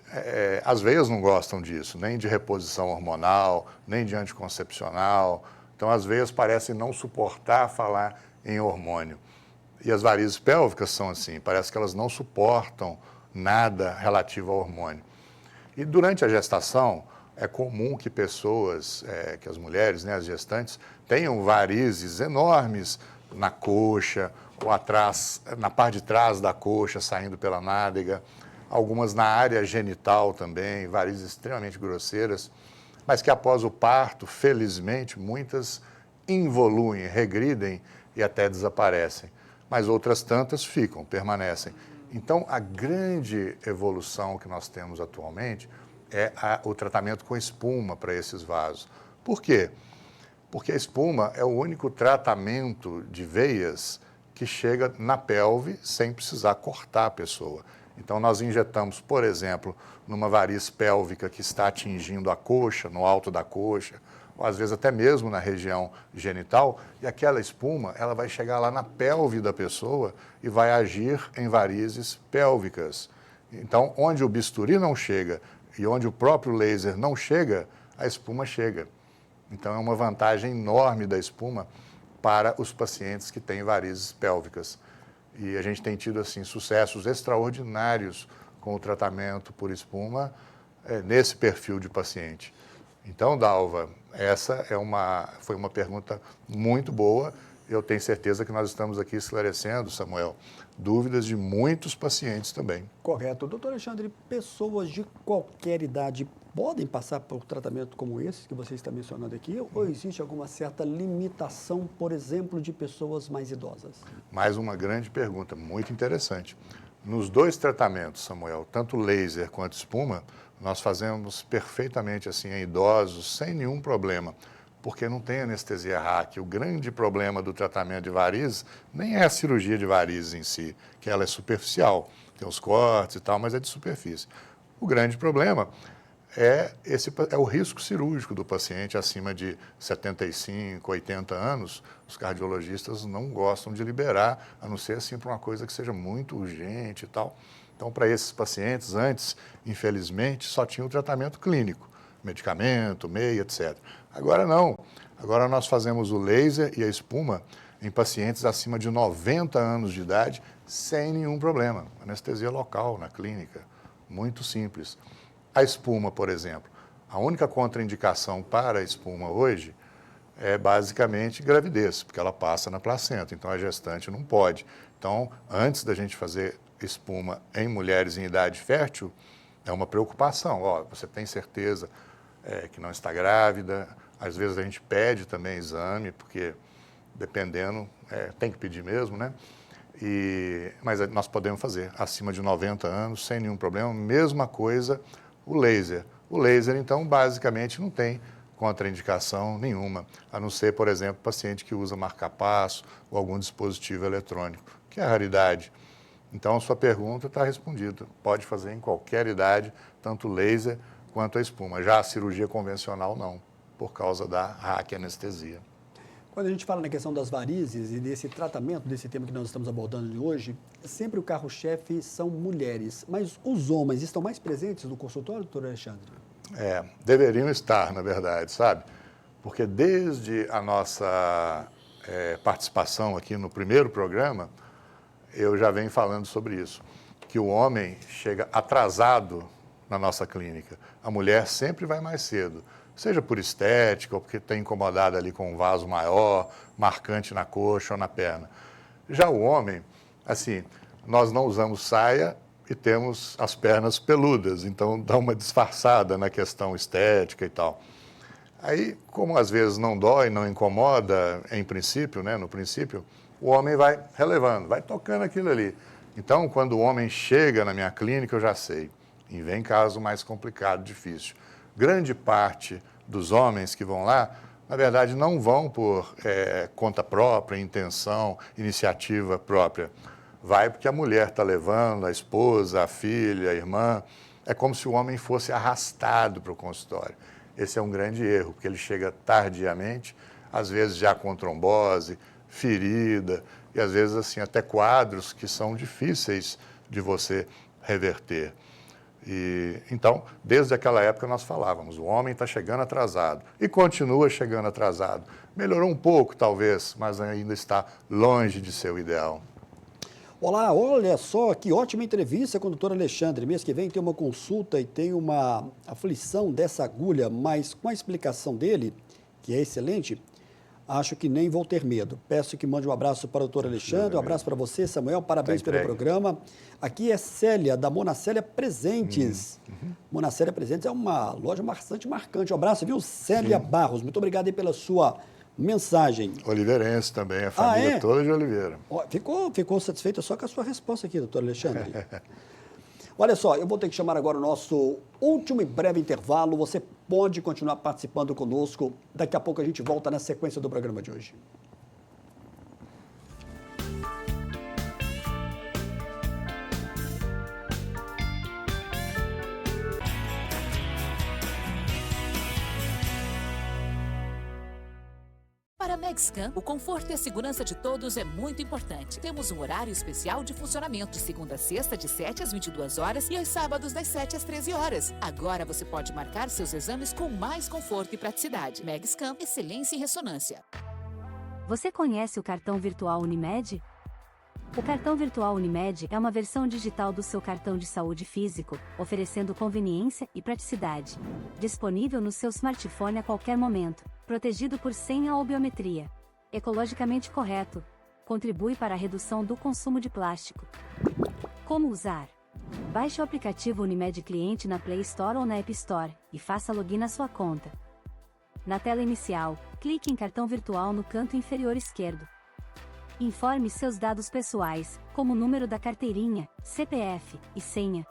as veias não gostam disso, nem de reposição hormonal, nem de anticoncepcional. Então, as veias parecem não suportar falar em hormônio. E as varizes pélvicas são assim, parece que elas não suportam nada relativo ao hormônio. E durante a gestação, é comum que pessoas, que as mulheres, né, as gestantes, tenham varizes enormes na coxa, ou atrás, na parte de trás da coxa, saindo pela nádega, algumas na área genital também, varizes extremamente grosseiras, mas que após o parto, felizmente, muitas involuem, regridem e até desaparecem. Mas outras tantas ficam, permanecem. Então, a grande evolução que nós temos atualmente é o tratamento com espuma para esses vasos. Por quê? Porque a espuma é o único tratamento de veias que chega na pelve sem precisar cortar a pessoa. Então, nós injetamos, por exemplo, numa variz pélvica que está atingindo a coxa, no alto da coxa, ou às vezes até mesmo na região genital, e aquela espuma ela vai chegar lá na pelve da pessoa e vai agir em varizes pélvicas. Então, onde o bisturi não chega e onde o próprio laser não chega, a espuma chega. Então, é uma vantagem enorme da espuma para os pacientes que têm varizes pélvicas. E a gente tem tido, assim, sucessos extraordinários com o tratamento por espuma nesse perfil de paciente. Então, Dalva, essa foi uma pergunta muito boa. Eu tenho certeza que nós estamos aqui esclarecendo, Samuel, dúvidas de muitos pacientes também. Correto. Doutor Alexandre, pessoas de qualquer idade podem passar por tratamento como esse que você está mencionando aqui? Ou existe alguma certa limitação, por exemplo, de pessoas mais idosas? Mais uma grande pergunta, muito interessante. Nos dois tratamentos, Samuel, tanto laser quanto espuma, nós fazemos perfeitamente assim em idosos, sem nenhum problema, porque não tem anestesia RAC. O grande problema do tratamento de varizes nem é a cirurgia de varizes em si, que ela é superficial, tem os cortes e tal, mas é de superfície. O grande problema é o risco cirúrgico do paciente acima de 75, 80 anos. Os cardiologistas não gostam de liberar, a não ser assim para uma coisa que seja muito urgente e tal. Então, para esses pacientes, antes, infelizmente, só tinha o tratamento clínico, medicamento, meia, etc. Agora não. Agora nós fazemos o laser e a espuma em pacientes acima de 90 anos de idade, sem nenhum problema. Anestesia local na clínica, muito simples. A espuma, por exemplo, a única contraindicação para a espuma hoje é basicamente gravidez, porque ela passa na placenta, então a gestante não pode. Então, antes da gente fazer espuma em mulheres em idade fértil, é uma preocupação. Ó, você tem certeza que não está grávida? Às vezes a gente pede também exame, porque dependendo, tem que pedir mesmo, né? Mas nós podemos fazer acima de 90 anos, sem nenhum problema. Mesma coisa o laser. O laser, então, basicamente não tem contraindicação nenhuma, a não ser, por exemplo, paciente que usa marca-passo ou algum dispositivo eletrônico, que é a raridade. Então, a sua pergunta está respondida. Pode fazer em qualquer idade, tanto o laser quanto a espuma. Já a cirurgia convencional, não, por causa da raquianestesia. Quando a gente fala na questão das varizes e desse tratamento, desse tema que nós estamos abordando hoje, sempre o carro-chefe são mulheres. Mas os homens estão mais presentes no consultório, doutor Alexandre? Deveriam estar, na verdade, sabe? Porque desde a nossa participação aqui no primeiro programa, eu já venho falando sobre isso, que o homem chega atrasado na nossa clínica. A mulher sempre vai mais cedo, seja por estética ou porque está incomodada ali com um vaso maior, marcante na coxa ou na perna. Já o homem, assim, nós não usamos saia e temos as pernas peludas, então dá uma disfarçada na questão estética e tal. Aí, como às vezes não dói, não incomoda, em princípio, né, no princípio, o homem vai relevando, vai tocando aquilo ali. Então, quando o homem chega na minha clínica, eu já sei, e vem caso mais complicado, difícil. Grande parte dos homens que vão lá, na verdade, não vão por conta própria, intenção, iniciativa própria. Vai porque a mulher está levando, a esposa, a filha, a irmã. É como se o homem fosse arrastado para o consultório. Esse é um grande erro, porque ele chega tardiamente, às vezes já com trombose, ferida, e às vezes assim até quadros que são difíceis de você reverter. Então, desde aquela época nós falávamos, o homem está chegando atrasado e continua chegando atrasado. Melhorou um pouco, talvez, mas ainda está longe de ser o ideal. Olá, olha só que ótima entrevista com o doutor Alexandre. Mês que vem tem uma consulta e tem uma aflição dessa agulha, mas com a explicação dele, que é excelente, acho que nem vou ter medo. Peço que mande um abraço para o doutor Alexandre, um abraço para você, Samuel, parabéns pelo programa. Aqui é Célia, da Monacélia Presentes. Monacélia Presentes é uma loja bastante marcante. Um abraço, viu, Célia Barros. Muito obrigado aí pela sua mensagem. Oliveirense também, a família toda de Oliveira. Ficou satisfeita só com a sua resposta aqui, doutor Alexandre. Olha só, eu vou ter que chamar agora o nosso último e breve intervalo. Você pode continuar participando conosco. Daqui a pouco a gente volta na sequência do programa de hoje. Megscan, o conforto e a segurança de todos é muito importante. Temos um horário especial de funcionamento, segunda a sexta, de 7 às 22 horas e aos sábados, das 7 às 13 horas. Agora você pode marcar seus exames com mais conforto e praticidade. Megscan, excelência em ressonância. Você conhece o cartão virtual Unimed? O cartão virtual Unimed é uma versão digital do seu cartão de saúde físico, oferecendo conveniência e praticidade. Disponível no seu smartphone a qualquer momento, protegido por senha ou biometria. Ecologicamente correto. Contribui para a redução do consumo de plástico. Como usar? Baixe o aplicativo Unimed Cliente na Play Store ou na App Store e faça login na sua conta. Na tela inicial, clique em cartão virtual no canto inferior esquerdo. Informe seus dados pessoais, como o número da carteirinha, CPF e senha.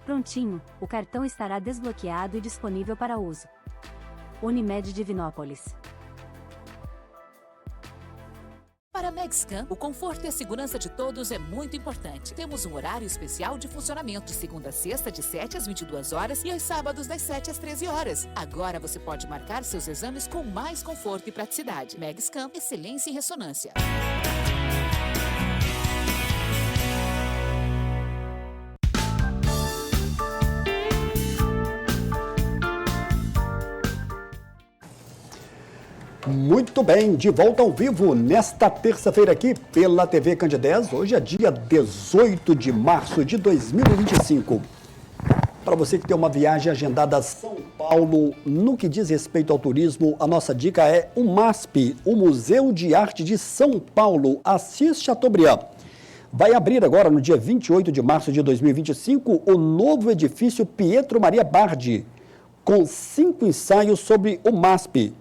Prontinho, o cartão estará desbloqueado e disponível para uso. Unimed Divinópolis. Para Megscan, o conforto e a segurança de todos é muito importante. Temos um horário especial de funcionamento, segunda a sexta, de 7 às 22 horas e aos sábados, das 7 às 13 horas. Agora você pode marcar seus exames com mais conforto e praticidade. Megscan, excelência em ressonância. Muito bem, de volta ao vivo nesta terça-feira aqui pela TV Candidez. Hoje é dia 18 de março de 2025. Para você que tem uma viagem agendada a São Paulo, no que diz respeito ao turismo, a nossa dica é o MASP, o Museu de Arte de São Paulo, Assis Chateaubriand. Vai abrir agora, no dia 28 de março de 2025, o novo edifício Pietro Maria Bardi, com 5 ensaios sobre o MASP.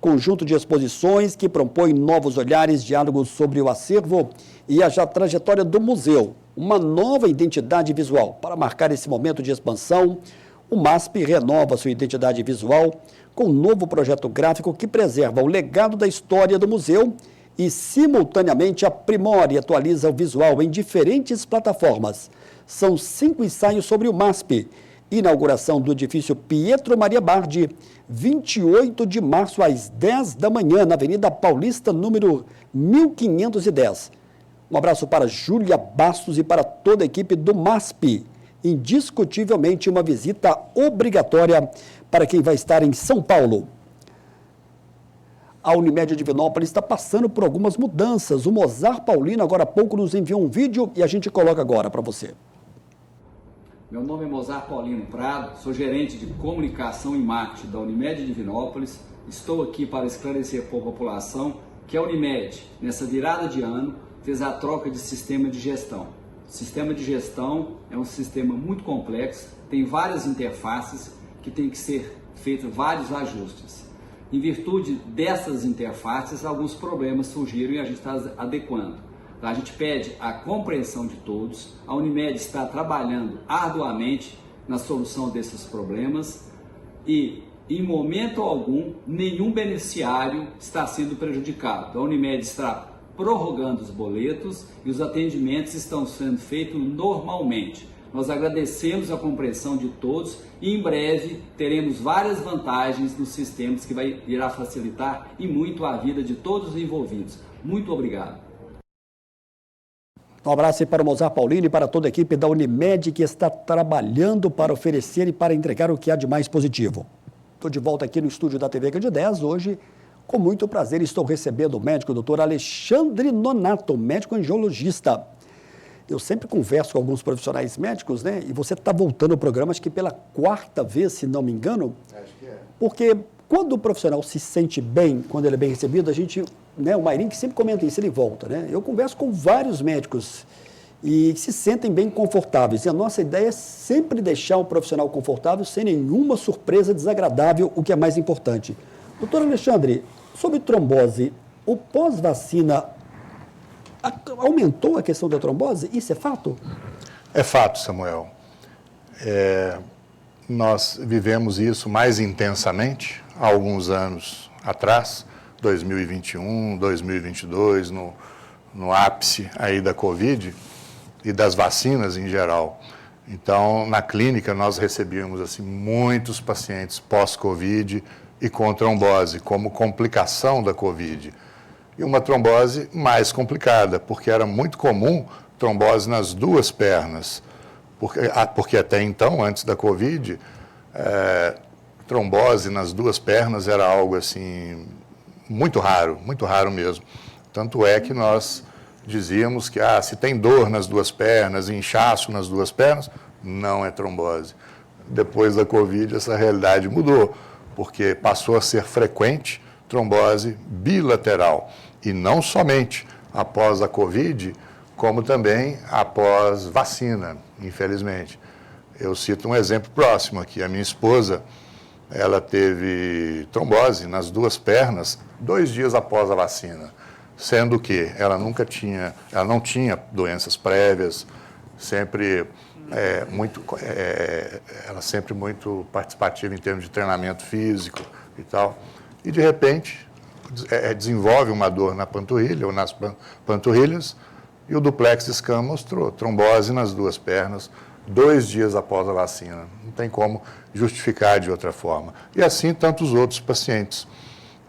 Conjunto de exposições que propõe novos olhares, diálogos sobre o acervo e a trajetória do museu. Uma nova identidade visual. Para marcar esse momento de expansão, o MASP renova sua identidade visual com um novo projeto gráfico que preserva o legado da história do museu e, simultaneamente, aprimora e atualiza o visual em diferentes plataformas. São 5 ensaios sobre o MASP. Inauguração do edifício Pietro Maria Bardi, 28 de março, às 10 da manhã, na Avenida Paulista, número 1510. Um abraço para Júlia Bastos e para toda a equipe do MASP. Indiscutivelmente uma visita obrigatória para quem vai estar em São Paulo. A Unimed Divinópolis está passando por algumas mudanças. O Mozart Paulino, agora há pouco, nos enviou um vídeo e a gente coloca agora para você. Meu nome é Mozart Paulino Prado, sou gerente de comunicação e marketing da Unimed Divinópolis. Estou aqui para esclarecer para a população que a Unimed, nessa virada de ano, fez a troca de sistema de gestão. O sistema de gestão é um sistema muito complexo, tem várias interfaces que tem que ser feitos vários ajustes. Em virtude dessas interfaces, alguns problemas surgiram e a gente está adequando. A gente pede a compreensão de todos. A Unimed está trabalhando arduamente na solução desses problemas e, em momento algum, nenhum beneficiário está sendo prejudicado. A Unimed está prorrogando os boletos e os atendimentos estão sendo feitos normalmente. Nós agradecemos a compreensão de todos e, em breve, teremos várias vantagens nos sistemas que irá facilitar e muito a vida de todos os envolvidos. Muito obrigado. Um abraço aí para o Mozart Paulino e para toda a equipe da Unimed que está trabalhando para oferecer e para entregar o que há de mais positivo. Estou de volta aqui no estúdio da TV Candidez. Hoje, com muito prazer, estou recebendo o médico Dr. Alexandre Nonato, médico angiologista. Eu sempre converso com alguns profissionais médicos, né? E você está voltando ao programa, acho que pela 4ª vez, se não me engano. Acho que é. Porque quando o profissional se sente bem, quando ele é bem recebido, a gente... Né, o Mairim que sempre comenta isso, ele volta. Né? Eu converso com vários médicos e se sentem bem confortáveis. E a nossa ideia é sempre deixar o profissional confortável, sem nenhuma surpresa desagradável, o que é mais importante. Doutor Alexandre, sobre trombose, o pós-vacina aumentou a questão da trombose? Isso é fato? É fato, Samuel. Nós vivemos isso mais intensamente há alguns anos atrás, 2021, 2022, no ápice aí da Covid e das vacinas em geral. Então, na clínica, nós recebíamos assim, muitos pacientes pós-Covid e com trombose como complicação da Covid. E uma trombose mais complicada, porque era muito comum trombose nas duas pernas. Porque até então, antes da Covid, trombose nas duas pernas era algo assim muito raro mesmo. Tanto é que nós dizíamos que se tem dor nas duas pernas, inchaço nas duas pernas, não é trombose. Depois da Covid, essa realidade mudou, porque passou a ser frequente trombose bilateral. E não somente após a Covid, como também após vacina, infelizmente. Eu cito um exemplo próximo aqui. A minha esposa, ela teve trombose nas duas pernas 2 dias após a vacina, sendo que ela não tinha doenças prévias, ela sempre muito participativa em termos de treinamento físico e tal, e de repente desenvolve uma dor na panturrilha ou nas panturrilhas, e o duplex scan mostrou trombose nas duas pernas 2 dias após a vacina. Não tem como justificar de outra forma. E assim tantos outros pacientes.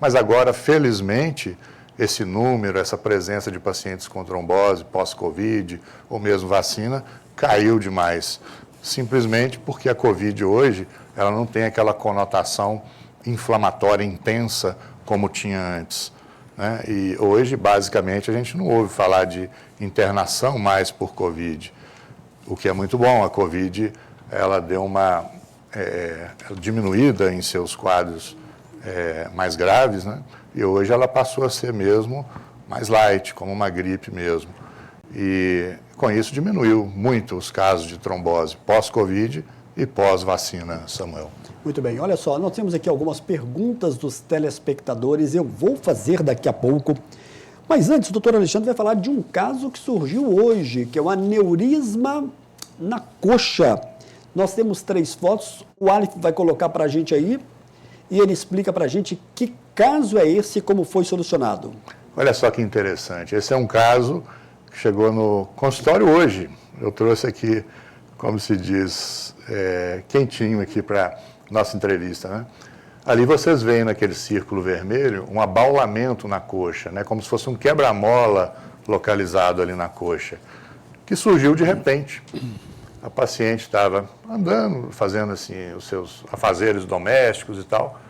Mas agora, felizmente, esse número, essa presença de pacientes com trombose pós-Covid ou mesmo vacina caiu demais. Simplesmente porque a Covid hoje ela não tem aquela conotação inflamatória intensa como tinha antes, né? E hoje, basicamente, a gente não ouve falar de internação mais por Covid, o que é muito bom. A Covid, ela deu uma diminuída em seus quadros mais graves, né? E hoje ela passou a ser mesmo mais light, como uma gripe mesmo. E com isso diminuiu muito os casos de trombose pós-Covid e pós-vacina, Samuel. Muito bem, olha só, nós temos aqui algumas perguntas dos telespectadores, eu vou fazer daqui a pouco. Mas antes, o doutor Alexandre vai falar de um caso que surgiu hoje, que é o aneurisma na coxa. Nós temos 3 fotos, o Alif vai colocar para a gente aí e ele explica para a gente que caso é esse e como foi solucionado. Olha só que interessante, esse é um caso que chegou no consultório hoje. Eu trouxe aqui, como se diz, quentinho aqui para nossa entrevista, né? Ali vocês veem naquele círculo vermelho um abaulamento na coxa, né? Como se fosse um quebra-mola localizado ali na coxa, que surgiu de repente. A paciente estava andando, fazendo assim os seus afazeres domésticos e tal,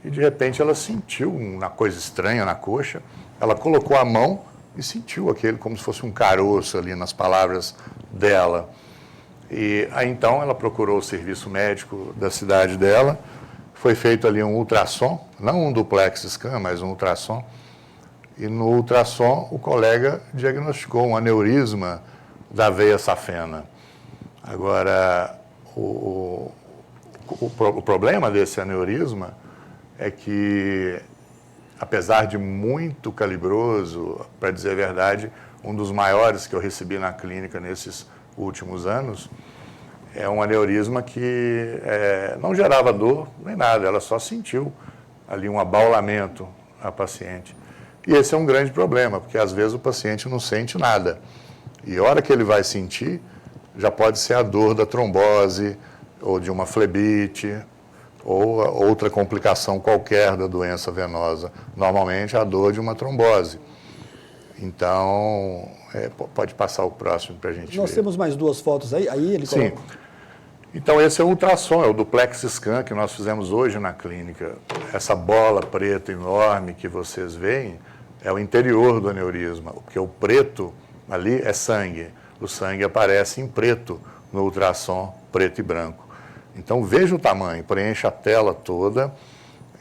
e de repente ela sentiu uma coisa estranha na coxa, ela colocou a mão e sentiu aquele como se fosse um caroço ali nas palavras dela. E aí então ela procurou o serviço médico da cidade dela, foi feito ali um ultrassom, não um duplex scan, mas um ultrassom, e no ultrassom o colega diagnosticou um aneurisma da veia safena. Agora, o problema desse aneurisma é que, apesar de muito calibroso, para dizer a verdade, um dos maiores que eu recebi na clínica nesses últimos anos, é um aneurisma que não gerava dor nem nada, ela só sentiu ali um abaulamento a paciente. E esse é um grande problema, porque às vezes o paciente não sente nada. E a hora que ele vai sentir, já pode ser a dor da trombose, ou de uma flebite, ou outra complicação qualquer da doença venosa. Normalmente a dor de uma trombose. Então, pode passar o próximo para a gente ver. Nós temos mais 2 fotos aí ele coloca. Sim. Então, esse é o ultrassom, é o duplex scan que nós fizemos hoje na clínica. Essa bola preta enorme que vocês veem é o interior do aneurisma, porque o preto ali é sangue. O sangue aparece em preto no ultrassom preto e branco. Então, veja o tamanho, preenche a tela toda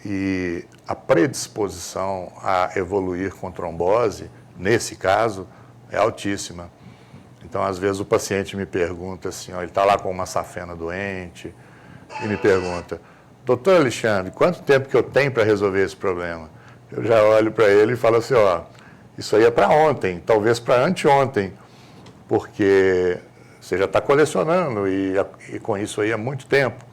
e a predisposição a evoluir com trombose, nesse caso, é altíssima. Então, às vezes, o paciente me pergunta assim, ele está lá com uma safena doente, e me pergunta, doutor Alexandre, quanto tempo que eu tenho para resolver esse problema? Eu já olho para ele e falo assim, isso aí é para ontem, talvez para anteontem, porque você já está colecionando e com isso aí há muito tempo.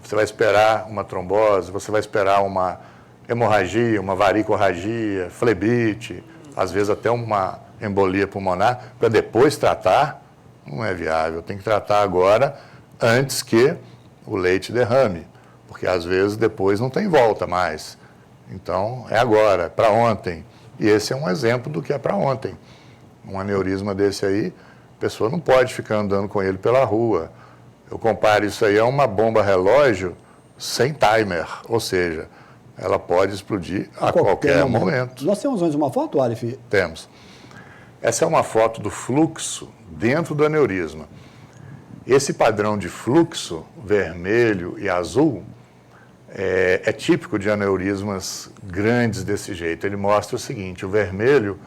Você vai esperar uma trombose, você vai esperar uma hemorragia, uma varicorragia, flebite, às vezes até uma embolia pulmonar, para depois tratar, não é viável. Tem que tratar agora, antes que o leite derrame. porque às vezes depois não tem volta mais. Então, é agora, é para ontem. E esse é um exemplo do que é para ontem. Um aneurisma desse aí, a pessoa não pode ficar andando com ele pela rua. Eu comparo isso aí a uma bomba relógio sem timer, ou seja, ela pode explodir a qualquer momento. Nós temos mais uma foto, Aleph? Temos. Essa é uma foto do fluxo dentro do aneurisma. Esse padrão de fluxo vermelho e azul é típico de aneurismas grandes desse jeito. Ele mostra o seguinte: o vermelho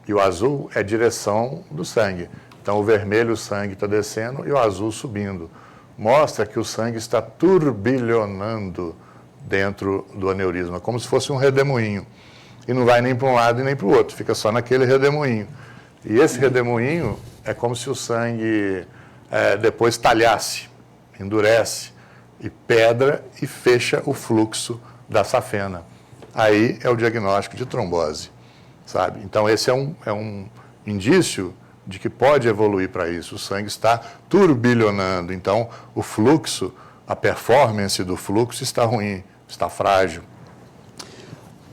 e o azul é a direção do sangue. Então, o vermelho, o sangue está descendo, e o azul subindo. Mostra que o sangue está turbilhonando dentro do aneurisma, como se fosse um redemoinho. E não vai nem para um lado e nem para o outro, fica só naquele redemoinho. E esse redemoinho é como se o sangue depois talhasse, endurece, e pedra e fecha o fluxo da safena. Aí é o diagnóstico de trombose, sabe? Então, esse é um indício de que pode evoluir para isso. O sangue está turbilhonando, então o fluxo, a performance do fluxo está ruim, está frágil.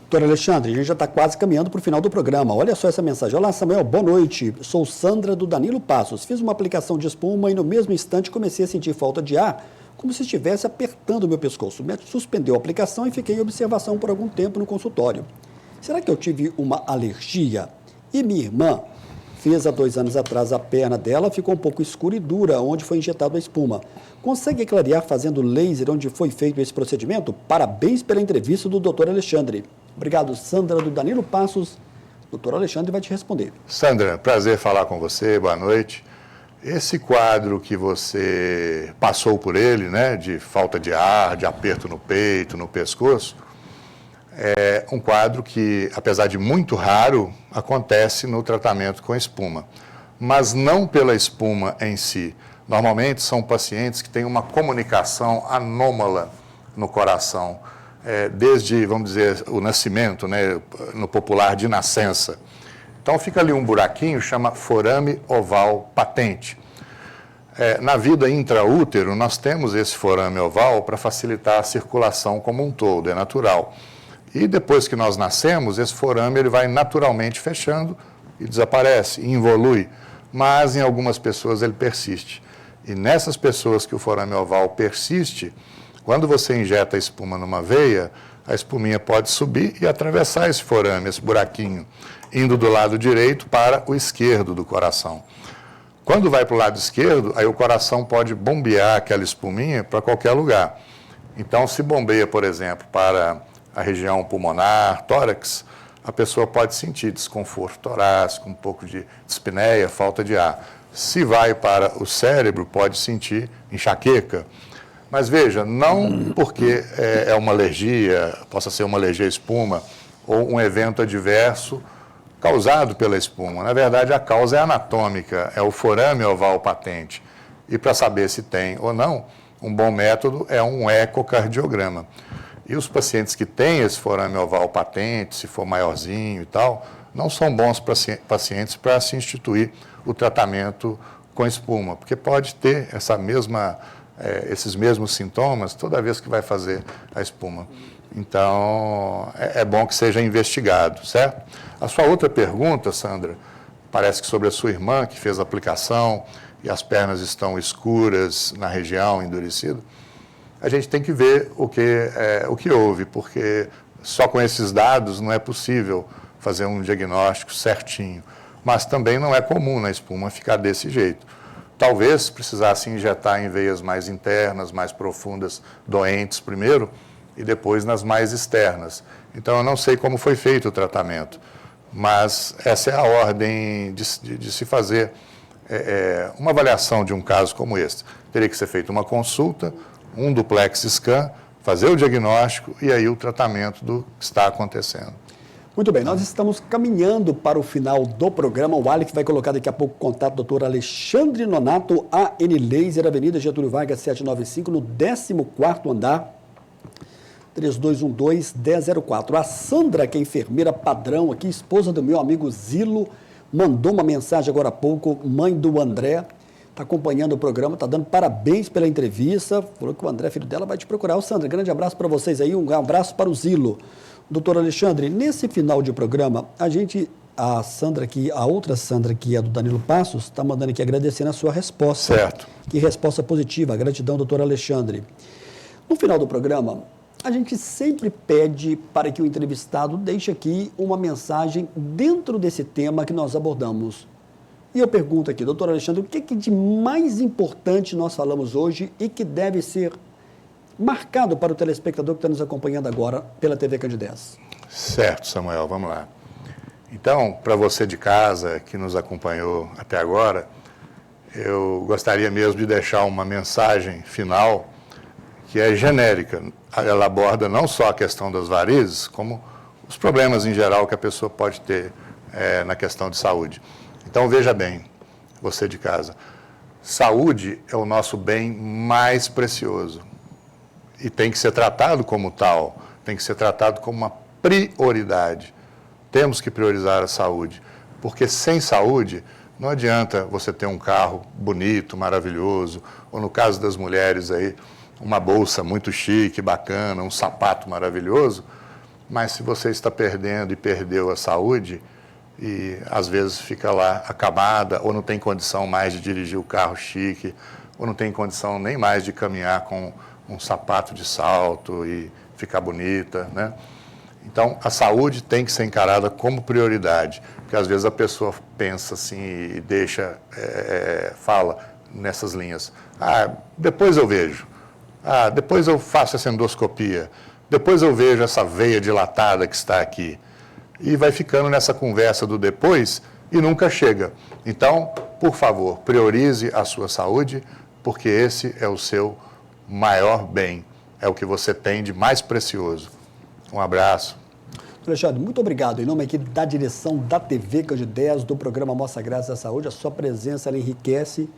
Doutor Alexandre, a gente já está quase caminhando para o final do programa. Olha só essa mensagem. Olá, Samuel, boa noite. Sou Sandra do Danilo Passos. Fiz uma aplicação de espuma e no mesmo instante comecei a sentir falta de ar, como se estivesse apertando o meu pescoço. O médico suspendeu a aplicação e fiquei em observação por algum tempo no consultório. Será que eu tive uma alergia? E minha irmã fez há 2 anos atrás a perna dela, ficou um pouco escura e dura onde foi injetada a espuma. Consegue clarear fazendo laser onde foi feito esse procedimento? Parabéns pela entrevista do Dr. Alexandre. Obrigado, Sandra do Danilo Passos. O Dr. Alexandre vai te responder. Sandra, prazer falar com você, boa noite. Esse quadro que você passou por ele, né, de falta de ar, de aperto no peito, no pescoço, é um quadro que, apesar de muito raro, acontece no tratamento com espuma. Mas não pela espuma em si. Normalmente são pacientes que têm uma comunicação anômala no coração, desde, vamos dizer, o nascimento, né, no popular, de nascença. Então fica ali um buraquinho, chama forame oval patente. Na vida intraútero, nós temos esse forame oval para facilitar a circulação como um todo, é natural. E depois que nós nascemos, esse forame ele vai naturalmente fechando e desaparece, e involui. Mas em algumas pessoas ele persiste. E nessas pessoas que o forame oval persiste, quando você injeta a espuma numa veia, a espuminha pode subir e atravessar esse forame, esse buraquinho, indo do lado direito para o esquerdo do coração. Quando vai para o lado esquerdo, aí o coração pode bombear aquela espuminha para qualquer lugar. Então, se bombeia, por exemplo, para a região pulmonar, tórax, a pessoa pode sentir desconforto torácico, um pouco de dispneia, falta de ar. Se vai para o cérebro, pode sentir enxaqueca. Mas veja, não porque é uma alergia, possa ser uma alergia à espuma, ou um evento adverso causado pela espuma. Na verdade, a causa é anatômica, é o forame oval patente. E para saber se tem ou não, um bom método é um ecocardiograma. E os pacientes que têm esse forame oval patente, se for maiorzinho e tal, não são bons pacientes para se instituir o tratamento com espuma, porque pode ter esses mesmos sintomas toda vez que vai fazer a espuma. Então, é bom que seja investigado, certo? A sua outra pergunta, Sandra, parece que sobre a sua irmã que fez a aplicação e as pernas estão escuras na região, endurecida. A gente tem que ver o que houve, porque só com esses dados não é possível fazer um diagnóstico certinho. Mas também não é comum na espuma ficar desse jeito. Talvez precisasse injetar em veias mais internas, mais profundas, doentes primeiro, e depois nas mais externas. Então, eu não sei como foi feito o tratamento, mas essa é a ordem de se fazer uma avaliação de um caso como este. Teria que ser feita uma consulta, um duplex scan, fazer o diagnóstico e aí o tratamento do que está acontecendo. Muito bem, nós estamos caminhando para o final do programa. O Aleph vai colocar daqui a pouco o contato do Dr. Alexandre Nonato, AN Laser, Avenida Getúlio Vargas, 795, no 14º andar, 3212-1004. A Sandra, que é enfermeira padrão aqui, esposa do meu amigo Zilo, mandou uma mensagem agora há pouco, mãe do André, está acompanhando o programa, está dando parabéns pela entrevista, falou que o André, filho dela, vai te procurar. Ô, Sandra, grande abraço para vocês aí, um abraço para o Zilo. Doutor Alexandre, nesse final de programa, a Sandra aqui, a outra Sandra, que é do Danilo Passos, está mandando aqui agradecendo a sua resposta. Certo. Que resposta positiva, gratidão, doutor Alexandre. No final do programa, a gente sempre pede para que o entrevistado deixe aqui uma mensagem dentro desse tema que nós abordamos. E eu pergunto aqui, doutor Alexandre, o que de mais importante nós falamos hoje e que deve ser marcado para o telespectador que está nos acompanhando agora pela TV Candidez? Certo, Samuel, vamos lá. Então, para você de casa que nos acompanhou até agora, eu gostaria mesmo de deixar uma mensagem final que é genérica. Ela aborda não só a questão das varizes, como os problemas em geral que a pessoa pode ter na questão de saúde. Então, veja bem, você de casa, saúde é o nosso bem mais precioso e tem que ser tratado como tal, tem que ser tratado como uma prioridade. Temos que priorizar a saúde, porque sem saúde não adianta você ter um carro bonito, maravilhoso, ou no caso das mulheres aí, uma bolsa muito chique, bacana, um sapato maravilhoso, mas se você está perdendo e perdeu a saúde, e às vezes fica lá acabada, ou não tem condição mais de dirigir o carro chique, ou não tem condição nem mais de caminhar com um sapato de salto e ficar bonita, né? Então, a saúde tem que ser encarada como prioridade, porque às vezes a pessoa pensa assim e fala nessas linhas. Depois eu vejo. Depois eu faço essa endoscopia. Depois eu vejo essa veia dilatada que está aqui. E vai ficando nessa conversa do depois e nunca chega. Então, por favor, priorize a sua saúde, porque esse é o seu maior bem. É o que você tem de mais precioso. Um abraço. Alexandre, muito obrigado. Em nome aqui da direção da TV Candidez, do programa Mostra Grátis da Saúde, a sua presença ela enriquece.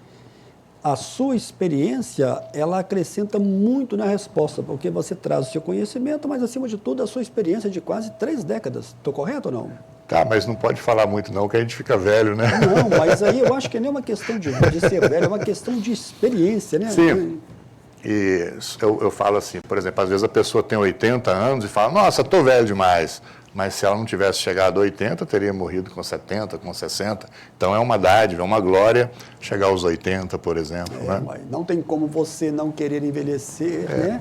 A sua experiência, ela acrescenta muito na resposta, porque você traz o seu conhecimento, mas, acima de tudo, a sua experiência de quase 3 décadas. Estou correto ou não? Tá, mas não pode falar muito não, que a gente fica velho, né? Não, mas aí eu acho que nem é uma questão de ser velho, é uma questão de experiência, né? Sim. E eu falo assim, por exemplo, às vezes a pessoa tem 80 anos e fala, nossa, estou velho demais. Mas se ela não tivesse chegado a 80, teria morrido com 70, com 60. Então é uma dádiva, é uma glória chegar aos 80, por exemplo. Né? Não tem como você não querer envelhecer, né?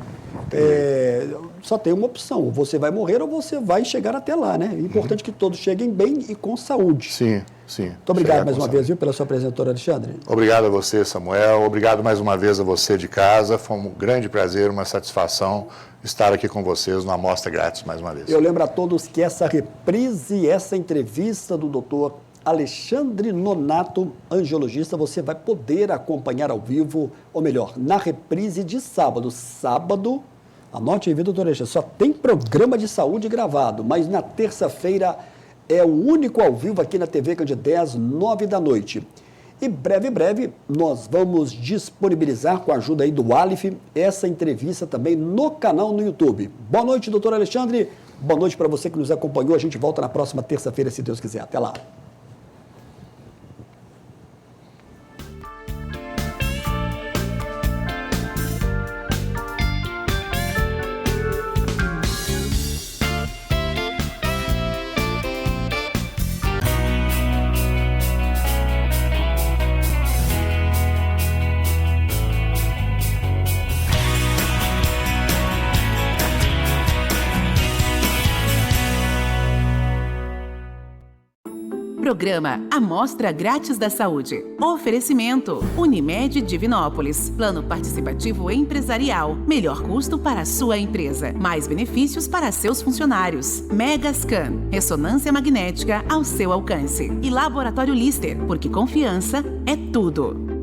Só tem uma opção, você vai morrer ou você vai chegar até lá, né? É importante que todos cheguem bem e com saúde. Sim, sim. Muito obrigado mais uma vez, viu, pela sua presença, doutor Alexandre. Obrigado a você, Samuel. Obrigado mais uma vez a você de casa. Foi um grande prazer, uma satisfação estar aqui com vocês no Amostra Grátis mais uma vez. Eu lembro a todos que essa reprise, essa entrevista do doutor Alexandre Nonato, angiologista, você vai poder acompanhar ao vivo, ou melhor, na reprise de sábado. Sábado, anote aí, doutor Alexandre, só tem programa de saúde gravado, mas na terça-feira é o único ao vivo aqui na TV Candidez, 9 da noite. E breve, nós vamos disponibilizar, com a ajuda aí do Alif, essa entrevista também no canal no YouTube. Boa noite, doutor Alexandre. Boa noite para você que nos acompanhou. A gente volta na próxima terça-feira, se Deus quiser. Até lá. Programa Amostra Grátis da Saúde. Oferecimento Unimed Divinópolis. Plano participativo empresarial. Melhor custo para a sua empresa. Mais benefícios para seus funcionários. Megascan. Ressonância magnética ao seu alcance. E Laboratório Lister, porque confiança é tudo.